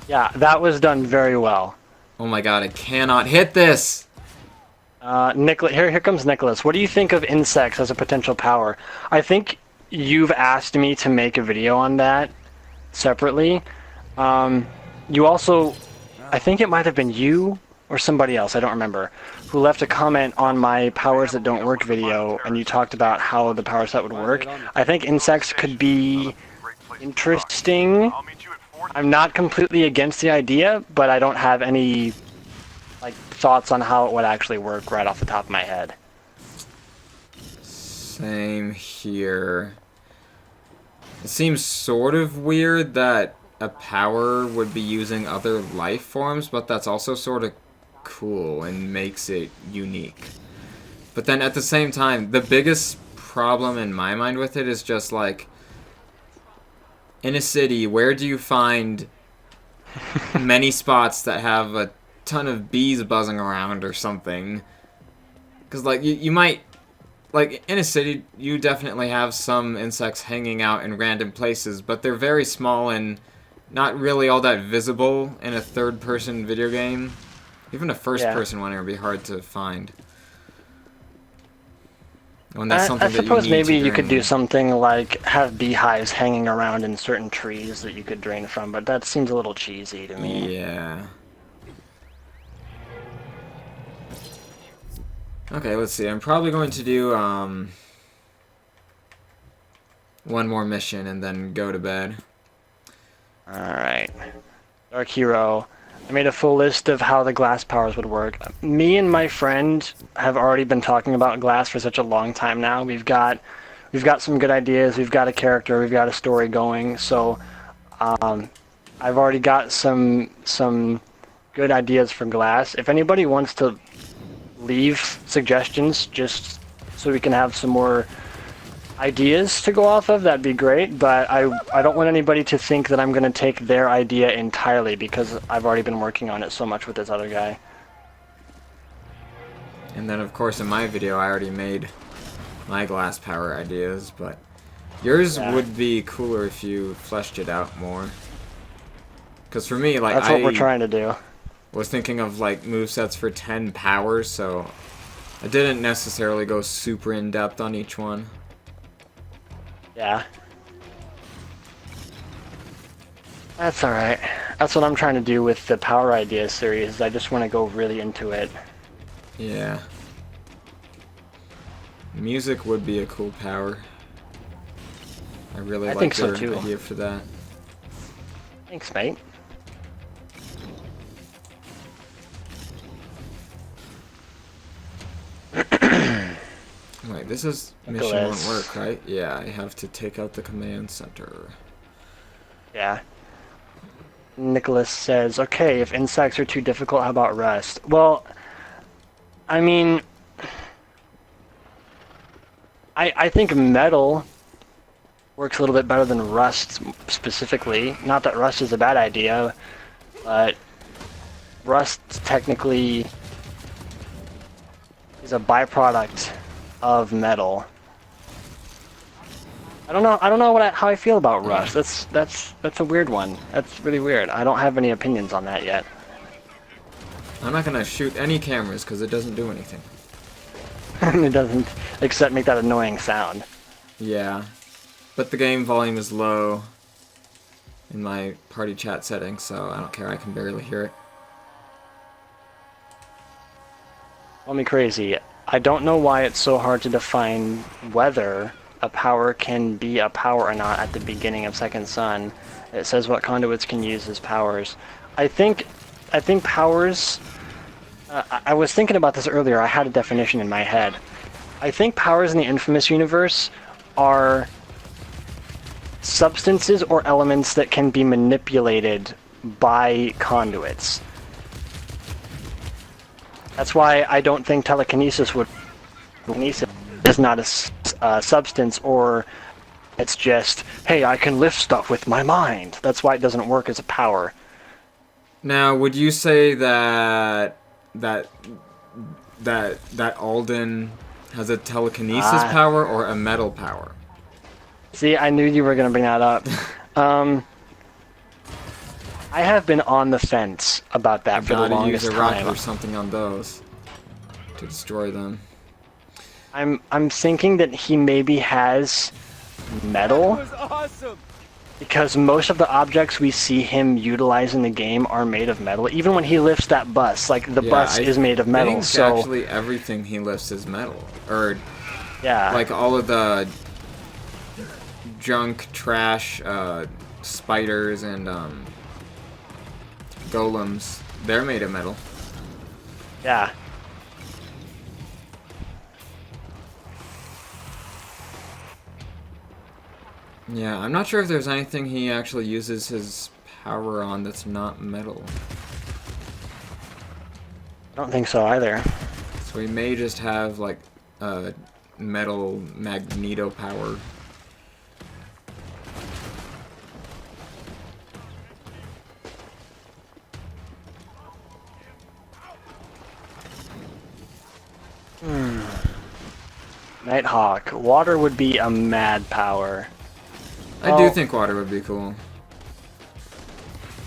Yeah, that was done very well. Oh my god, I cannot hit this! Nicholas, here comes Nicholas. What do you think of insects as a potential power? I think you've asked me to make a video on that separately. You also, I think it might have been you or somebody else, I don't remember, who left a comment on my powers that don't work video, and you talked about how the power set would work. I think insects could be interesting. I'm not completely against the idea, but I don't have any thoughts on how it would actually work right off the top of my head. Same here. It seems sort of weird that a power would be using other life forms, but that's also sort of cool and makes it unique. But then at the same time, the biggest problem in my mind with it is just like, in a city, where do you find many spots that have a ton of bees buzzing around or something? Because like you might, like in a city, you definitely have some insects hanging out in random places, but they're very small and not really all that visible in a third-person video game. Even a first-person one would be hard to find. When that's something I suppose that you need maybe to you could drain. do something like have beehives hanging around in certain trees that you could drain from, but that seems a little cheesy to me. Yeah. Okay, let's see. I'm probably going to do one more mission and then go to bed. Alright. Dark Hero. I made a full list of how the glass powers would work. Me and my friend have already been talking about glass for such a long time now. We've got some good ideas, we've got a character, we've got a story going, so I've already got some good ideas for glass. If anybody wants to leave suggestions just so we can have some more ideas to go off of, that'd be great, but I don't want anybody to think that I'm going to take their idea entirely because I've already been working on it so much with this other guy. And then, of course, in my video, I already made my glass power ideas, but yours would be cooler if you fleshed it out more. Because for me, like, that's what we're trying to do. Was thinking of, like, movesets for 10 powers, so I didn't necessarily go super in-depth on each one. Yeah. That's alright. That's what I'm trying to do with the Power Ideas series. I just want to go really into it. Yeah. Music would be a cool power. I really like so your too. idea for that. Thanks, mate. Wait, this is mission won't work, right? Yeah, I have to take out the command center. Yeah. Nicholas says, okay, if insects are too difficult, how about rust? Well, I mean, I think metal works a little bit better than rust specifically. Not that rust is a bad idea, but rust technically is a byproduct of metal. I don't know how I feel about rust. That's a weird one. That's really weird. I don't have any opinions on that yet. I'm not gonna shoot any cameras because it doesn't do anything. It doesn't, except make that annoying sound. Yeah, but the game volume is low in my party chat settings, so I don't care. I can barely hear it. Call me crazy. I don't know why it's so hard to define whether a power can be a power or not at the beginning of Second Son. It says what conduits can use as powers. I think powers... I was thinking about this earlier. I had a definition in my head. I think powers in the inFAMOUS universe are substances or elements that can be manipulated by conduits. That's why I don't think telekinesis would... Telekinesis is not a substance, or it's just, hey, I can lift stuff with my mind. That's why it doesn't work as a power. Now, would you say that Alden has a telekinesis power or a metal power? See, I knew you were going to bring that up. I have been on the fence about that for the longest time. Use a rocket or something on those to destroy them. I'm thinking that he maybe has metal. That was awesome. Because most of the objects we see him utilize in the game are made of metal. Even when he lifts that bus, like the bus is made of metal. So actually everything he lifts is metal, or yeah, like all of the junk, trash, spiders and golems, they're made of metal. Yeah. Yeah, I'm not sure if there's anything he actually uses his power on that's not metal. I don't think so either. So he may just have like a metal magneto power. Nighthawk. Water would be a mad power. I do think water would be cool.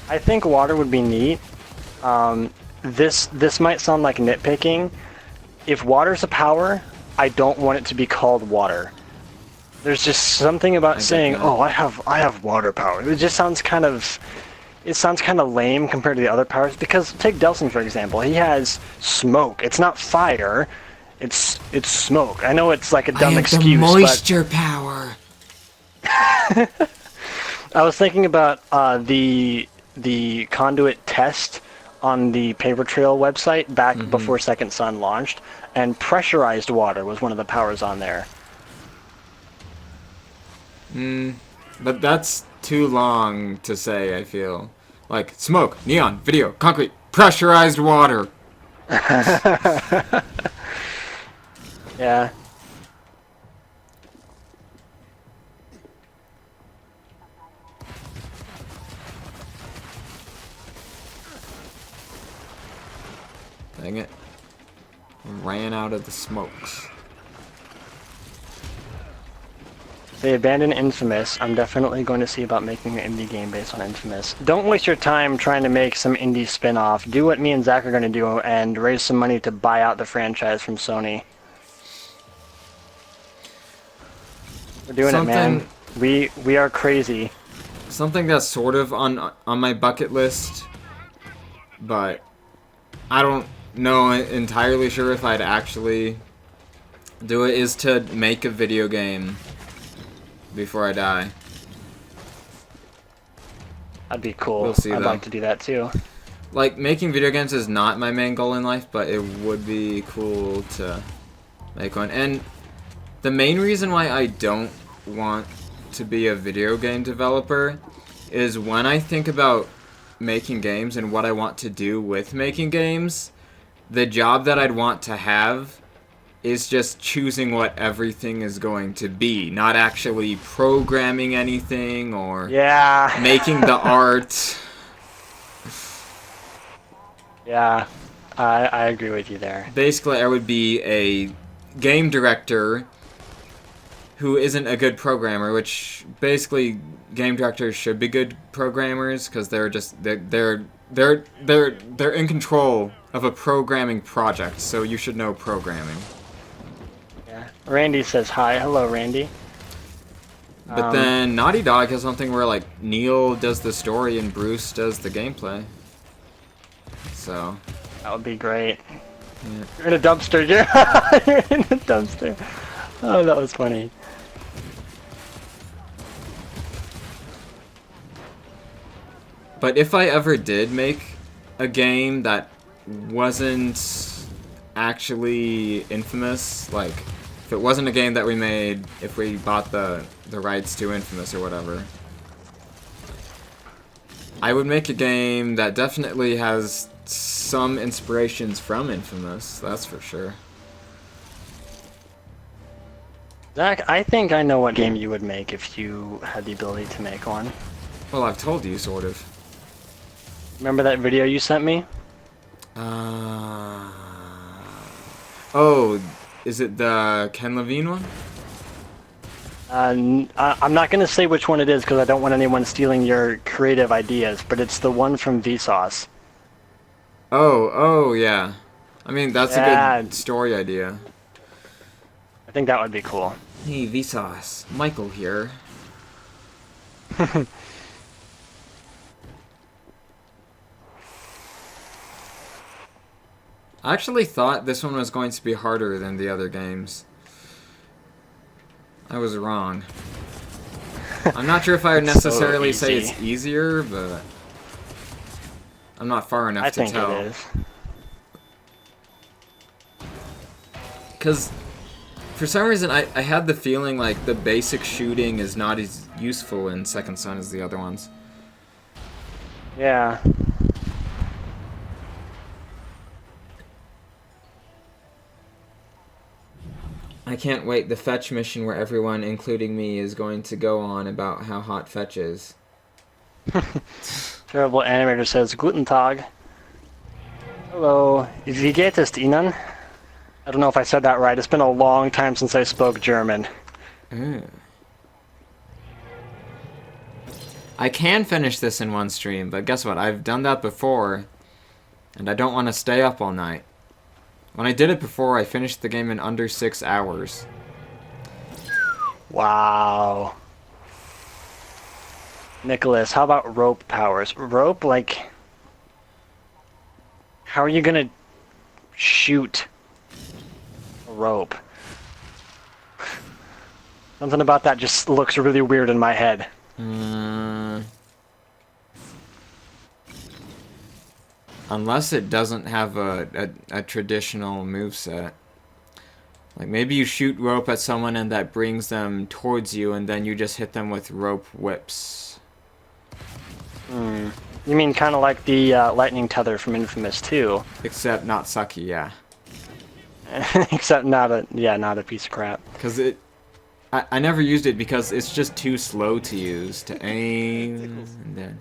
I think water would be neat. This might sound like nitpicking. If water's a power, I don't want it to be called water. There's just something about saying, "Oh, I have water power." It just sounds kind of lame compared to the other powers. Because take Delsin for example. He has smoke. It's not fire. It's smoke. I know it's like a dumb excuse. I have the moisture power. I was thinking about the conduit test on the Paper Trail website back before Second Son launched, and pressurized water was one of the powers on there. But that's too long to say, I feel. Like, smoke, neon, video, concrete, pressurized water. Yeah. Dang it. Ran out of the smokes. They abandoned Infamous. I'm definitely going to see about making an indie game based on Infamous. Don't waste your time trying to make some indie spin-off. Do what me and Zach are going to do and raise some money to buy out the franchise from Sony. We're doing it, man. We are crazy. Something that's sort of on my bucket list, but I don't know entirely sure if I'd actually do it, is to make a video game before I die. That'd be cool. We'll see, I'd though. like to do that too. Like, making video games is not my main goal in life, but it would be cool to make one. And the main reason why I don't want to be a video game developer is when I think about making games and what I want to do with making games, the job that I'd want to have is just choosing what everything is going to be, not actually programming anything or making the art. Yeah, I agree with you there. Basically, I would be a game director who isn't a good programmer, which basically game directors should be good programmers because they're in control of a programming project, so you should know programming. Yeah. Randy says hi. Hello, Randy. But then Naughty Dog has something where like Neil does the story and Bruce does the gameplay. So that would be great. Yeah. You're in a dumpster. You're in a dumpster. Oh, that was funny. But if I ever did make a game that wasn't actually Infamous, like if it wasn't a game that we made, if we bought the rights to Infamous or whatever, I would make a game that definitely has some inspirations from Infamous, that's for sure. Zach, I think I know what game you would make if you had the ability to make one. Well, I've told you, sort of. Remember that video you sent me? Oh, is it the Ken Levine one? I'm not going to say which one it is because I don't want anyone stealing your creative ideas, but it's the one from Vsauce. Oh, yeah. I mean, that's a good story idea. I think that would be cool. Hey, Vsauce. Michael here. I actually thought this one was going to be harder than the other games. I was wrong. I'm not sure if I would necessarily say it's easier, but I'm not far enough to tell. I think it is. Because for some reason I had the feeling like the basic shooting is not as useful in Second Son as the other ones. Yeah. I can't wait the fetch mission where everyone, including me, is going to go on about how hot fetch is. Terrible animator says, Guten Tag. Hello. Wie geht es Ihnen? I don't know if I said that right. It's been a long time since I spoke German. I can finish this in one stream, but guess what? I've done that before, and I don't want to stay up all night. When I did it before, I finished the game in under 6 hours. Wow. Nicholas, how about rope powers? Rope, like... How are you gonna shoot a rope? Something about that just looks really weird in my head. Unless it doesn't have a traditional moveset. Like maybe you shoot rope at someone and that brings them towards you and then you just hit them with rope whips. You mean kind of like the lightning tether from Infamous 2? Except not sucky, yeah. Except not a piece of crap. Because I never used it because it's just too slow to use, to aim, and then...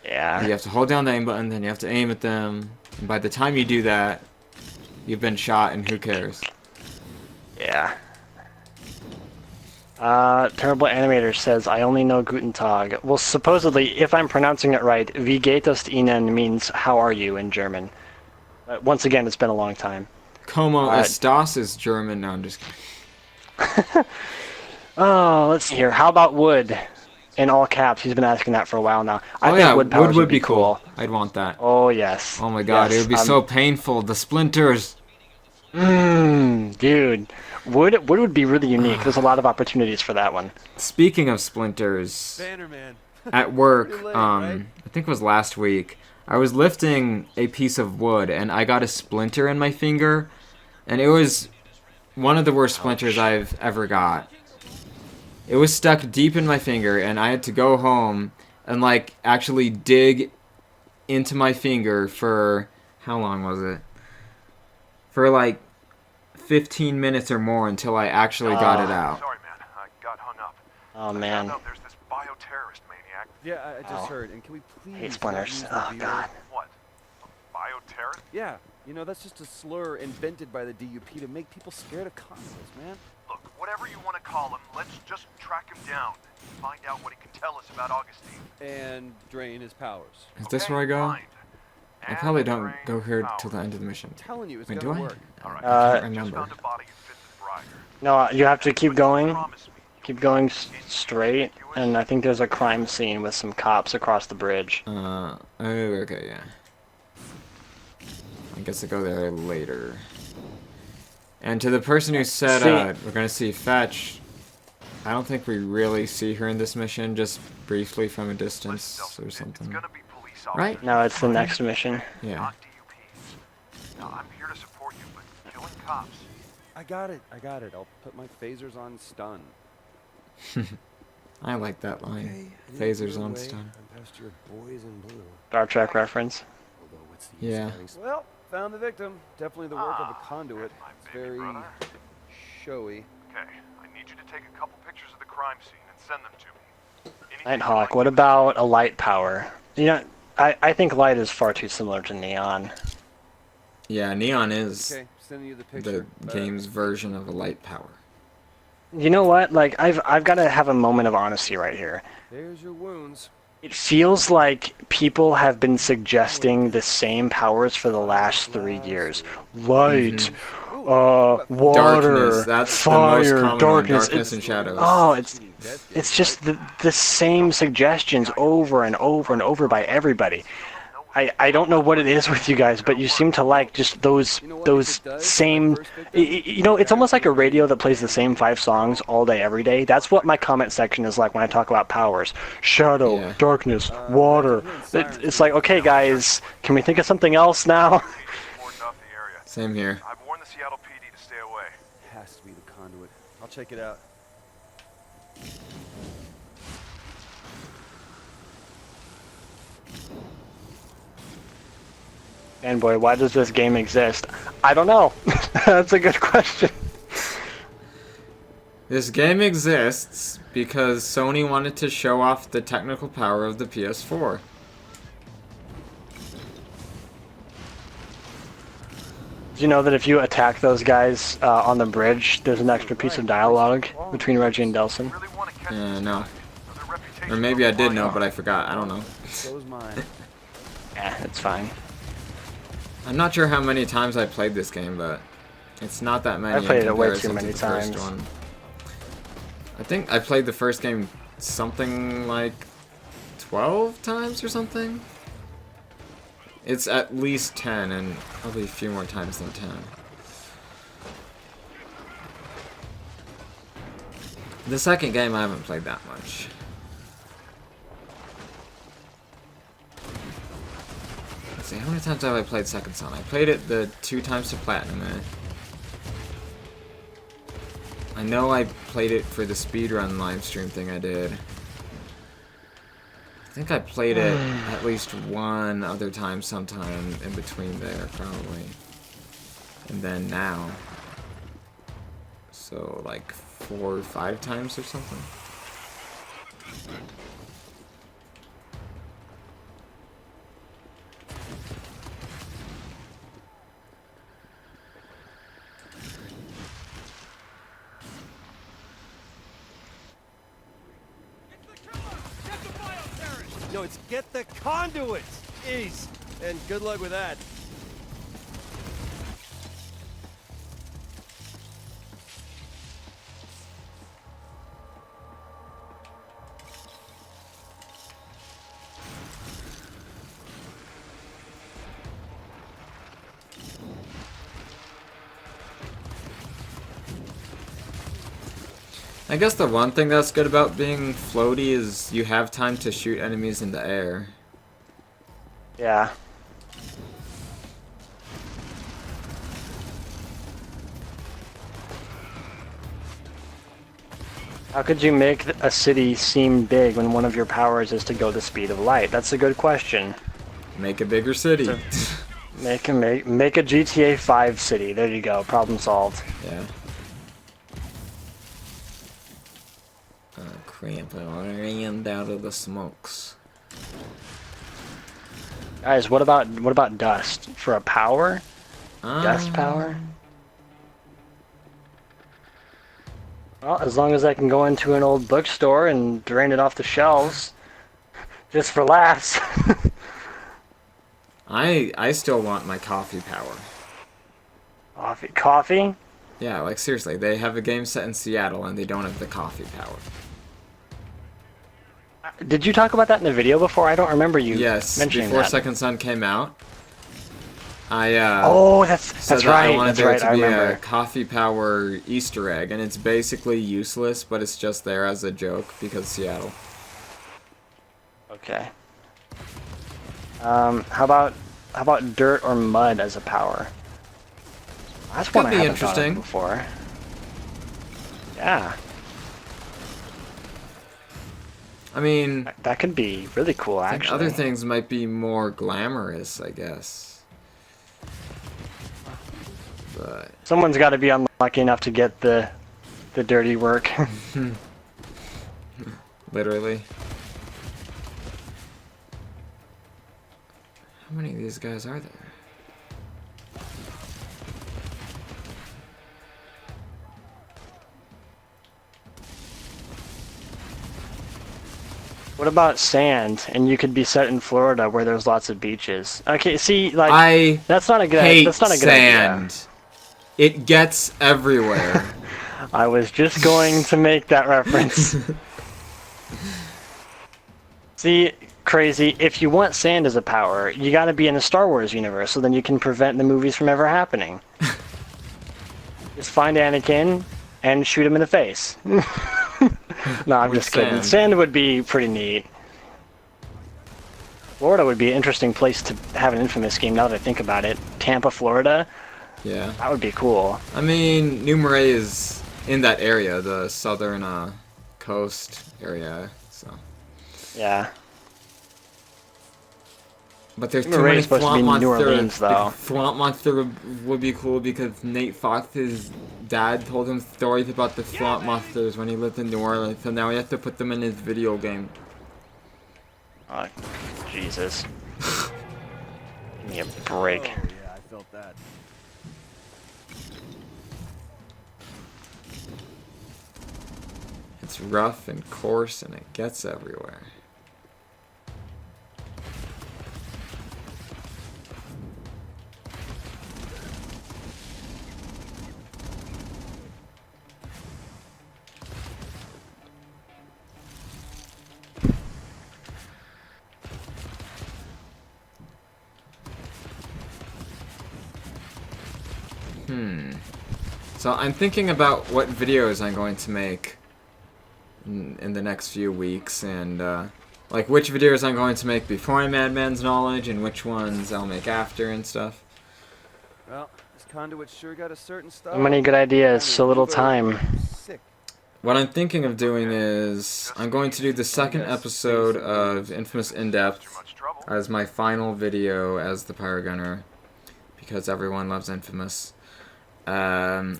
Yeah. You have to hold down the aim button, then you have to aim at them. And by the time you do that, You've been shot, and who cares? Yeah. Terrible Animator says, I only know Guten Tag. Well, supposedly, if I'm pronouncing it right, Wie geht es Ihnen means how are you in German. Once again, it's been a long time. Como estas is German. No, I'm just kidding. Oh, let's see here. How about wood? In all caps. He's been asking that for a while now. I think wood powers would be cool. I'd want that. Oh, yes. Oh my god, yes. it would be so painful. The splinters. Dude. Wood would be really unique. There's a lot of opportunities for that one. Speaking of splinters, Bannerman. at work, Pretty late, right? I think it was last week, I was lifting a piece of wood and I got a splinter in my finger, and it was one of the worst splinters I've ever got. It was stuck deep in my finger, and I had to go home and like actually dig into my finger for, how long was it? For like 15 minutes or more until I actually got it out. Sorry, man. I got hung up. Oh, man. I found out there's this bioterrorist maniac. Yeah, I just heard. And can we please Hate not splinters. use the Oh, V God. word? What? Bioterrorist? Yeah, you know, that's just a slur invented by the DUP to make people scared of convicts, man. Look, whatever you want to call him, let's just track him down and find out what he can tell us about Augustine. And drain his powers. Is this Okay, where I go? fine. I probably And don't drain go here power. till the end of the mission. I'm telling you, it's Wait, gonna do I? work. All right. I can't Just remember. found a body in Vincent Briar. No, you have to keep going. Promise me. Keep going straight. And I think there's a crime scene with some cops across the bridge. Oh, okay, yeah. I guess I go there later. And to the person who said we're gonna see Fetch, I don't think we really see her in this mission, just briefly from a distance or It's something. gonna be police Right? officers, No, it's the next mission. Yeah. not DUPs. Now, I'm here to support you, but killing cops. I got it. I'll put my phasers on stun. I like that line. Phasers on stun. I'm past your boys in blue. Star Trek reference. Although, what's the use Yeah. of having Well, found the victim. Definitely the work of a Ah, conduit. my It's baby very brother. showy. Okay, I need you to take a couple pictures of the crime scene and send them to me. Anything you Nighthawk, like what to about a light power? You know, I think light is far too similar to neon. Yeah, Neon is Okay, sending you the the picture. game's version of a light power. You know what? Like, I've got to have a moment of honesty right here. There's your wounds. It feels like people have been suggesting the same powers for the last 3 years. Light, water, Darkness, that's the most fire, common one, darkness. darkness and shadows. Oh, it's just the same suggestions over and over and over by everybody. I don't know what it is with you guys, but you seem to like just those same. You know, it's almost like a radio that plays the same 5 songs all day, every day. That's what my comment section is like when I talk about powers: shadow, Yeah. darkness, water. It's like, okay, guys, can we think of something else now? cordoned off the area? Same here. I've warned the Seattle PD to stay away. Has to be the conduit. I'll check it out. Fanboy, why does this game exist? I don't know. That's a good question. This game exists because Sony wanted to show off the technical power of the PS4. Do you know that if you attack those guys on the bridge, there's an extra piece of dialogue between Reggie and Delson? Really want to catch Yeah, these no. guys. Their reputation Or maybe I did on the know, line. but I forgot. I don't know. So's mine. Yeah, it's fine. I'm not sure how many times I played this game, but it's not that many. I played in it way too comparison to many the first times. one. I think I played the first game something like 12 times or something. It's at least 10, and probably a few more times than 10. The second game I haven't played that much. Let's see, how many times have I played Second Son? I played it the 2 times to Platinum it. I know I played it for the speedrun livestream thing I did. I think I played it at least one other time sometime in between there, probably. And then now. So, like 4 or 5 times or something. So it's get the conduits. Jeez. And good luck with that. I guess the one thing that's good about being floaty is you have time to shoot enemies in the air. Yeah. How could you make a city seem big when one of your powers is to go the speed of light? That's a good question. Make a bigger city. Make a GTA 5 city. There you go. Problem solved. Yeah. Cramp, I ran out of the smokes. Guys, what about dust for a power? Dust power? Well, as long as I can go into an old bookstore and drain it off the shelves, just for laughs. I still want my coffee power. Coffee? Yeah, like seriously, they have a game set in Seattle and they don't have the coffee power. Did you talk about that in the video before? I don't remember you mentioning before that. Second Son came out. I oh, that's said right. I wanted That's there right. to I be remember. a coffee power Easter egg, and it's basically useless, but it's just there as a joke because Seattle. Okay. How about dirt or mud as a power? That's one I haven't thought of before. Yeah. I mean, that could be really cool, I think actually. other things might be more glamorous, I guess. But Someone's got to be unlucky enough to get the dirty work. Literally. How many of these guys are there? What about sand? And you could be set in Florida where there's lots of beaches. Okay, see, like that's not a good. hate That's not a good sand. idea. It gets everywhere. I was just going to make that reference. See, crazy. If you want sand as a power, you got to be in the Star Wars universe, so then you can prevent the movies from ever happening. Just find Anakin and shoot him in the face. No, I'm just kidding. Sand would be pretty neat. Florida would be an interesting place to have an Infamous game now that I think about it. Tampa, Florida? Yeah. That would be cool. I mean, New Marais is in that area, the southern coast area, so. Yeah. But there's New too Marais many is supposed to be swamp New monsters. Orleans, though. The swamp monster would be cool because Nate Fox's dad told him stories about the swamp monsters when he lived in New Orleans, so now he has to put them in his video game. Oh, Jesus. Give me a break. Oh, yeah, I felt that. It's rough and coarse and it gets everywhere. So I'm thinking about what videos I'm going to make in the next few weeks, and like which videos I'm going to make before I'm Madman's Knowledge and which ones I'll make after and stuff. Well, this conduit sure got a certain style. So many good ideas, so little time. Sick. What I'm thinking of doing is I'm going to do the second episode of Infamous In-Depth as my final video as the Pyro Gunner, because everyone loves Infamous. Alright,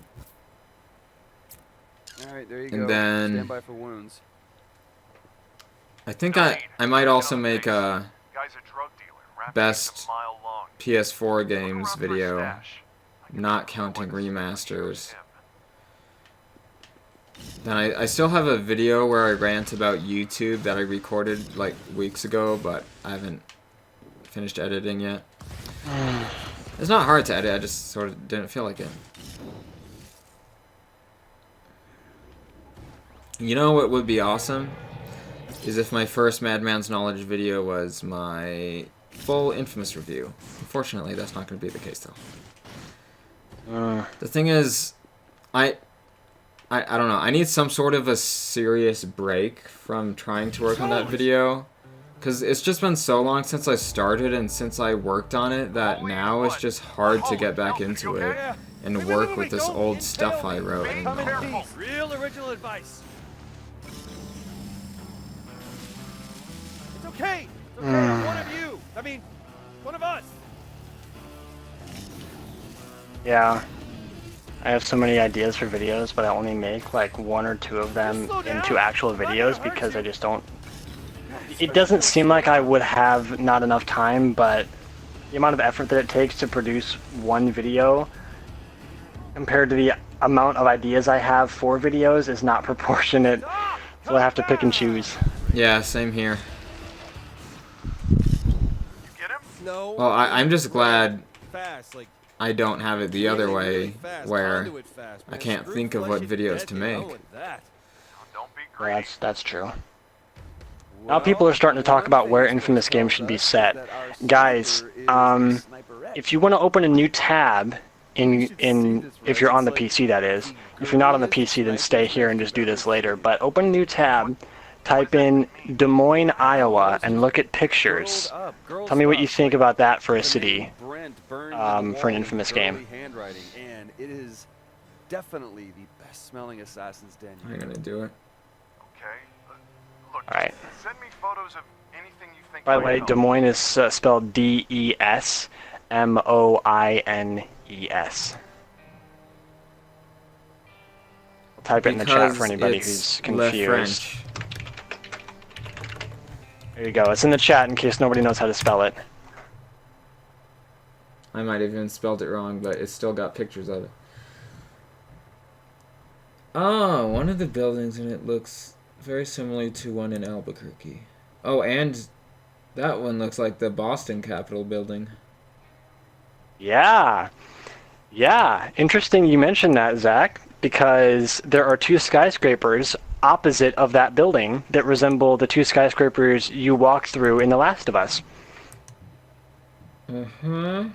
there you And go. then Stand by for wounds. I think I might also make a Guy's a drug dealer, wrapped best a mile long. PS4 games Look around for a video, stash. I can not tell you counting what, remasters. him. Then I still have a video where I rant about YouTube that I recorded like weeks ago, but I haven't finished editing yet. It's not hard to edit, I just sort of didn't feel like it. You know what would be awesome? Is if my first Madman's Knowledge video was my full Infamous review. Unfortunately, that's not going to be the case though. The thing is, I don't know. I need some sort of a serious break from trying to work on that video. Because it's just been so long since I started and since I worked on it that now it's just hard to get back into it and work with this old stuff I wrote anymore. Real original advice. It's okay. It's okay. One of you. I mean, one of us. Yeah. I have so many ideas for videos, but I only make like 1 or 2 of them into actual videos because I just don't... It doesn't seem like I would have not enough time, but the amount of effort that it takes to produce one video compared to the amount of ideas I have for videos is not proportionate, so I have to pick and choose. Yeah, same here. Get him? No. Well, I'm just glad Fast, like I don't have it the other way, fast, where conduit fast, I man. can't Screw think of what fleshy videos dead, to you know, make. with that. Don't be Yeah, greedy. that's true. Now people are starting to talk about where Infamous games should be set. Guys, if you want to open a new tab if you're on the PC, that is. If you're not on the PC, then stay here and just do this later. But open a new tab, type in Des Moines, Iowa, and look at pictures. Tell me what you think about that for a city, for an Infamous game. Handwriting, and it is definitely the best smelling Assassin's Den. I'm gonna do it. Okay. Look, Alright. send me photos of anything you think By the might way, help. Des Moines is spelled Desmoines. I'll type it in the chat for anybody who's Because Le confused. French. There you go. It's in the chat in case nobody knows how to spell it. I might have even spelled it wrong, but it's still got pictures of it. Oh, one of the buildings in it looks very similar to one in Albuquerque. Oh, and that one looks like the Boston Capitol building. Yeah. Yeah. Interesting you mentioned that, Zach, because there are 2 skyscrapers opposite of that building that resemble the 2 skyscrapers you walked through in The Last of Us. Uh-huh.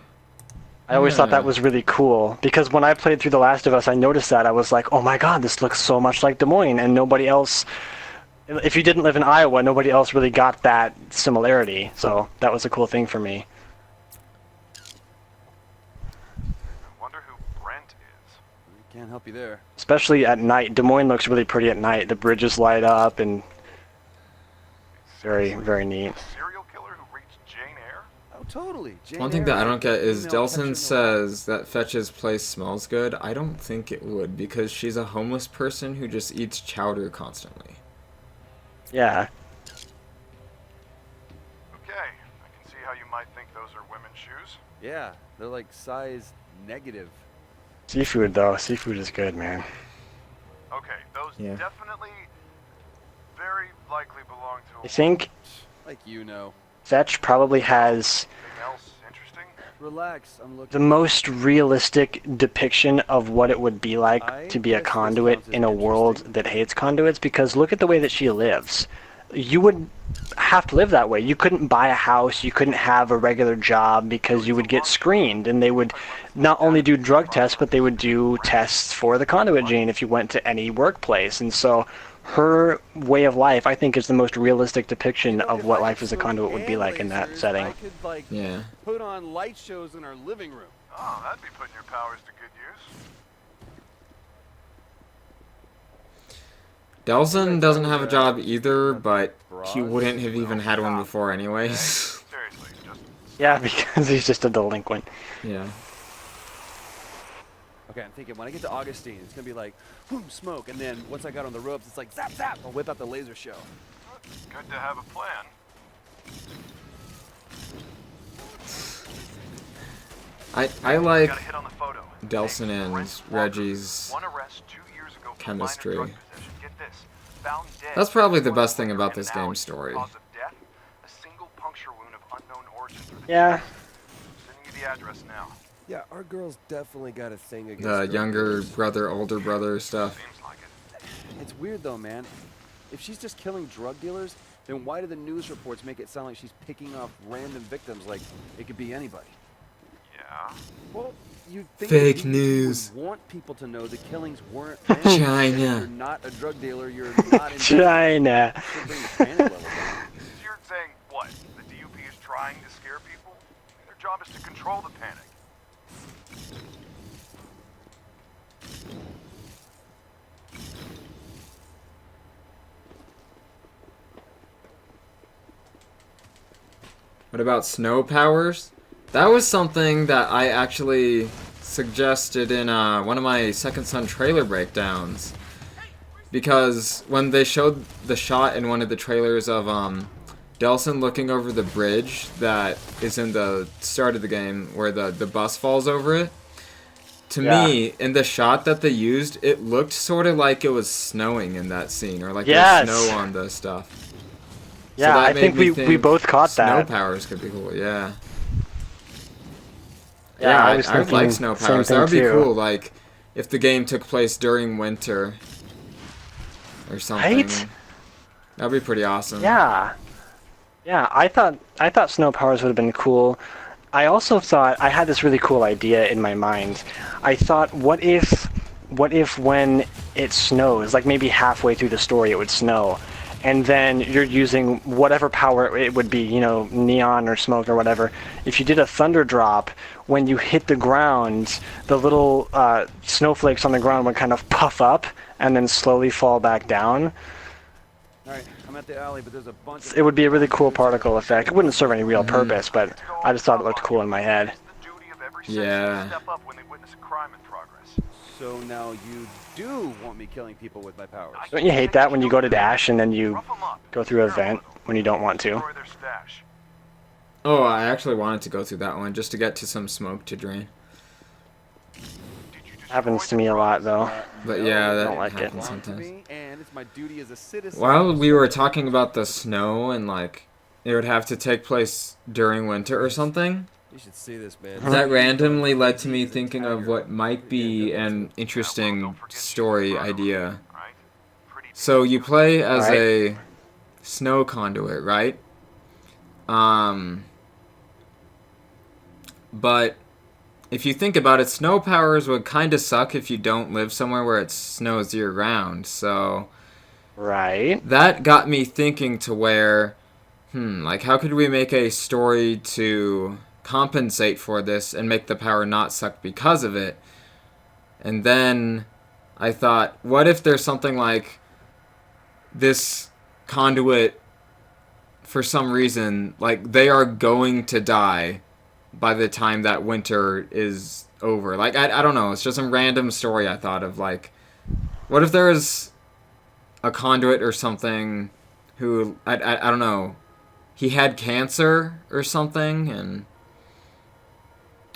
I always thought that was really cool, because when I played through The Last of Us, I noticed that. I was like, oh my god, this looks so much like Des Moines, and nobody else... If you didn't live in Iowa, nobody else really got that similarity, so that was a cool thing for me. I wonder who Brent is. Can't help you there. Especially at night. Des Moines looks really pretty at night. The bridges light up, and very, very neat. Serial killer who reached Jane Eyre? Oh, totally. Jane One thing Eyre, that I don't get is female Delson catcher in the says that Fetch's place smells good. I don't think it would, because she's a homeless person who just eats chowder constantly. Yeah. Okay, I can see how you might think those are women's shoes. Yeah, they're like size negative. Seafood, though. Seafood is good, man. Okay, those Yeah. definitely very likely belong to a I think Like you know. Fetch probably has Anything else interesting? Relax, I'm looking. the most realistic depiction of what it would be like to be a conduit in a world that hates conduits, because look at the way that she lives. You would have to live that way. You couldn't buy a house, you couldn't have a regular job, because you would get screened, and they would not only do drug tests, but they would do tests for the conduit gene if you went to any workplace. And so her way of life, I think, is the most realistic depiction of what life as a conduit would be like in that setting. I could like Yeah. put on light shows in our living room. Oh, that'd be putting your powers to good use. Delson doesn't have a job either, but he wouldn't have even had one before anyways. Seriously, just Yeah, because he's just a delinquent. Yeah. Okay, I'm thinking when I get to Augustine, it's gonna be like, whoom, smoke, and then once I got on the ropes, it's like zap zap. I'll whip out the laser show. good to have a plan. I like Got a hit on the photo. Delson and Brent Walker, Reggie's one arrest 2 years ago for chemistry. minor drug possession. found dead. That's probably the best thing about this game's story. Cause of death, a single puncture wound of unknown origin through the Yeah. Sending you the address now. Yeah, our girl's definitely got a thing against The drug younger dealers. brother, older brother stuff. Seems like it. It's weird though, man. If she's just killing drug dealers, then why do the news reports make it sound like she's picking off random victims like it could be anybody? Yeah. Well, you'd think Fake that DEP news. would want people to know the killings weren't China. You're not a drug dealer, you're not in China. Should bring the panic level down. So you're saying what? The DUP is trying to scare people? Their job is to control the panic. What about snow powers? That was something that I actually suggested in one of my Second Son trailer breakdowns. Because when they showed the shot in one of the trailers of Delson looking over the bridge that is in the start of the game where the bus falls over it, to me, in the shot that they used, it looked sort of like it was snowing in that scene, or like Yes. there's snow on the stuff. Yeah, that I made think me we both caught snow that. powers could be cool, yeah. Yeah, Yeah, I was I would like thinking snow same powers. That thing would be too. cool, like, if the game took place during winter. Or something. Right? That'd be pretty awesome. Yeah. Yeah, I thought snow powers would have been cool. I also thought I had this really cool idea in my mind. I thought, what if when it snows, like maybe halfway through the story it would snow, and then you're using whatever power it would be, you know, neon or smoke or whatever. If you did a thunder drop, when you hit the ground, the little snowflakes on the ground would kind of puff up and then slowly fall back down. Alright, I'm at the alley, but there's a bunch of... It would be a really cool particle effect. It wouldn't serve any real purpose, but I just thought it looked cool in my head. It's the duty of every citizen Yeah. to step up when they witness a crime in progress. So now you do want me killing people with my powers. Don't you hate that when you go to dash and then you Rough 'em up. go through a vent when you don't want to? Destroy their stash. Oh, I actually wanted to go through that one just to get to some smoke to drain. Did you destroy Happens to the me a lot drugs? though. But yeah, that don't like it. happens Belong to sometimes. me, and it's my duty as a citizen. While we were talking about the snow and like it would have to take place during winter or something, You should see this, man. that randomly led to me thinking of what might be an interesting story idea. Right? Pretty So you play as Right. a snow conduit, right? But if you think about it, snow powers would kind of suck if you don't live somewhere where it snows year round. So Right. that got me thinking to where, like how could we make a story to compensate for this and make the power not suck because of it? And then I thought, what if there's something like this conduit, for some reason, like they are going to die by the time that winter is over. Like, I don't know, it's just some random story I thought of. Like, what if there was a conduit or something who, I don't know, he had cancer or something, and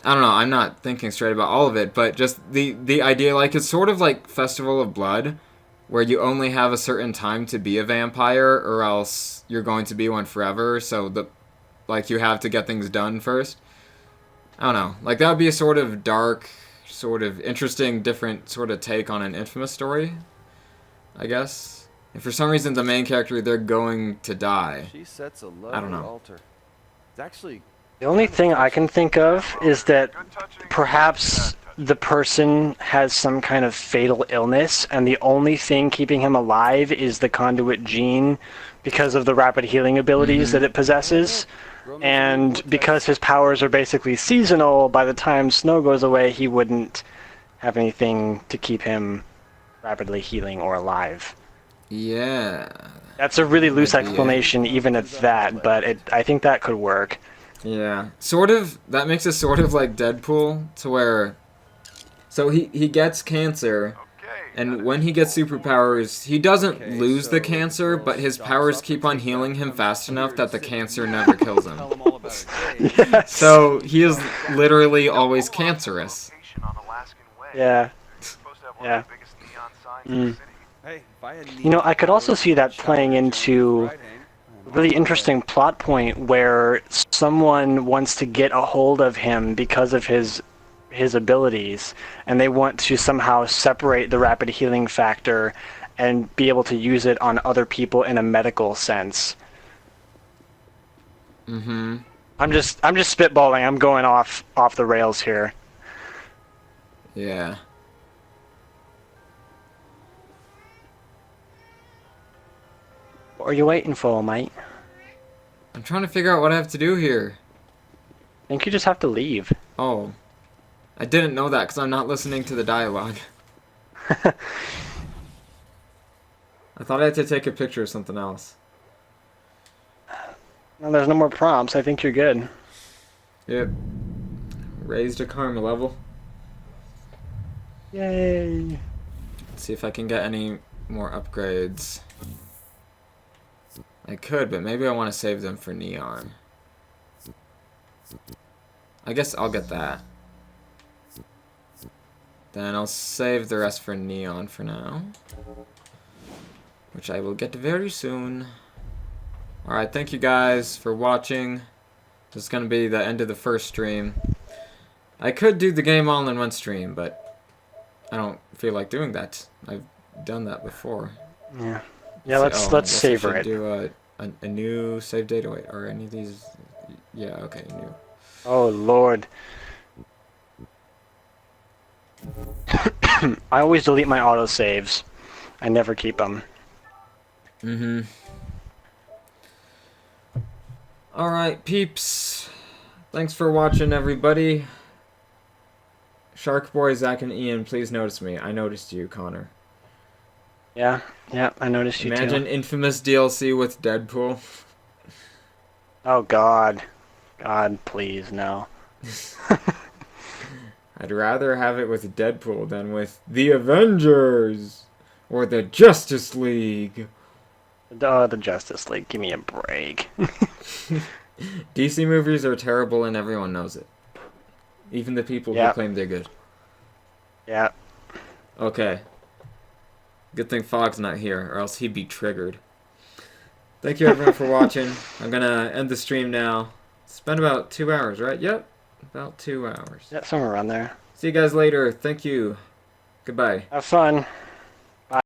I don't know, I'm not thinking straight about all of it, but just the idea, like, it's sort of like Festival of Blood, where you only have a certain time to be a vampire, or else you're going to be one forever, so you have to get things done first. I don't know, like, that would be a sort of dark, sort of interesting, different sort of take on an infamous story, I guess. And for some reason, the main character, they're going to die. She sets a lovely I don't know. altar. It's actually... The only thing I can think of is that perhaps the person has some kind of fatal illness, and the only thing keeping him alive is the conduit gene because of the rapid healing abilities that it possesses. And because his powers are basically seasonal, by the time snow goes away, he wouldn't have anything to keep him rapidly healing or alive. Yeah. That's a really loose Idea. explanation, even at that, but I think that could work. Yeah. Sort of, that makes it sort of like Deadpool, to where, so he gets cancer, and when he gets superpowers, he doesn't lose the cancer, but his powers keep on healing him fast enough that the cancer never kills him. Tell 'em all about it. Yes. So he is literally always cancerous. Location on Alaskan Way. Yeah. It's supposed to have one Yeah. of the biggest neon signs in the city. Hey, if I had You know, I could also see that playing into a really Friday, interesting plot point where someone wants to get a hold of him because of his abilities, and they want to somehow separate the rapid healing factor and be able to use it on other people in a medical sense. Mm-hmm. I'm just spitballing. I'm going off the rails here. Yeah. What are you waiting for, mate? I'm trying to figure out what I have to do here. I think you just have to leave. Oh. I didn't know that because I'm not listening to the dialogue. I thought I had to take a picture of something else. Well, there's no more prompts. I think you're good. Yep. Raised a karma level. Yay. Let's see if I can get any more upgrades. I could, but maybe I want to save them for Neon. I guess I'll get that. Then I'll save the rest for Neon for now. Which I will get very soon. Alright, thank you guys for watching. This is going to be the end of the first stream. I could do the game all in one stream, but I don't feel like doing that. I've done that before. Yeah. Yeah, let's savor it. Do a new save data. Wait, are any of these? Yeah, okay, new. Oh Lord. I always delete my autosaves. I never keep them. Mm-hmm. Alright, peeps. Thanks for watching, everybody. Shark Boy, Zach, and Ian, please notice me. I noticed you, Connor. Yeah, I noticed you too. Imagine infamous DLC with Deadpool. Oh God. God, please, no. I'd rather have it with Deadpool than with the Avengers or the Justice League. Oh, the Justice League, give me a break. DC movies are terrible and everyone knows it. Even the people who claim they're good. Yeah. Okay. Good thing Fogg's not here, or else he'd be triggered. Thank you everyone for watching. I'm gonna end the stream now. It's been about 2 hours, right? Yep. About 2 hours. Yeah, somewhere around there. See you guys later. Thank you. Goodbye. Have fun.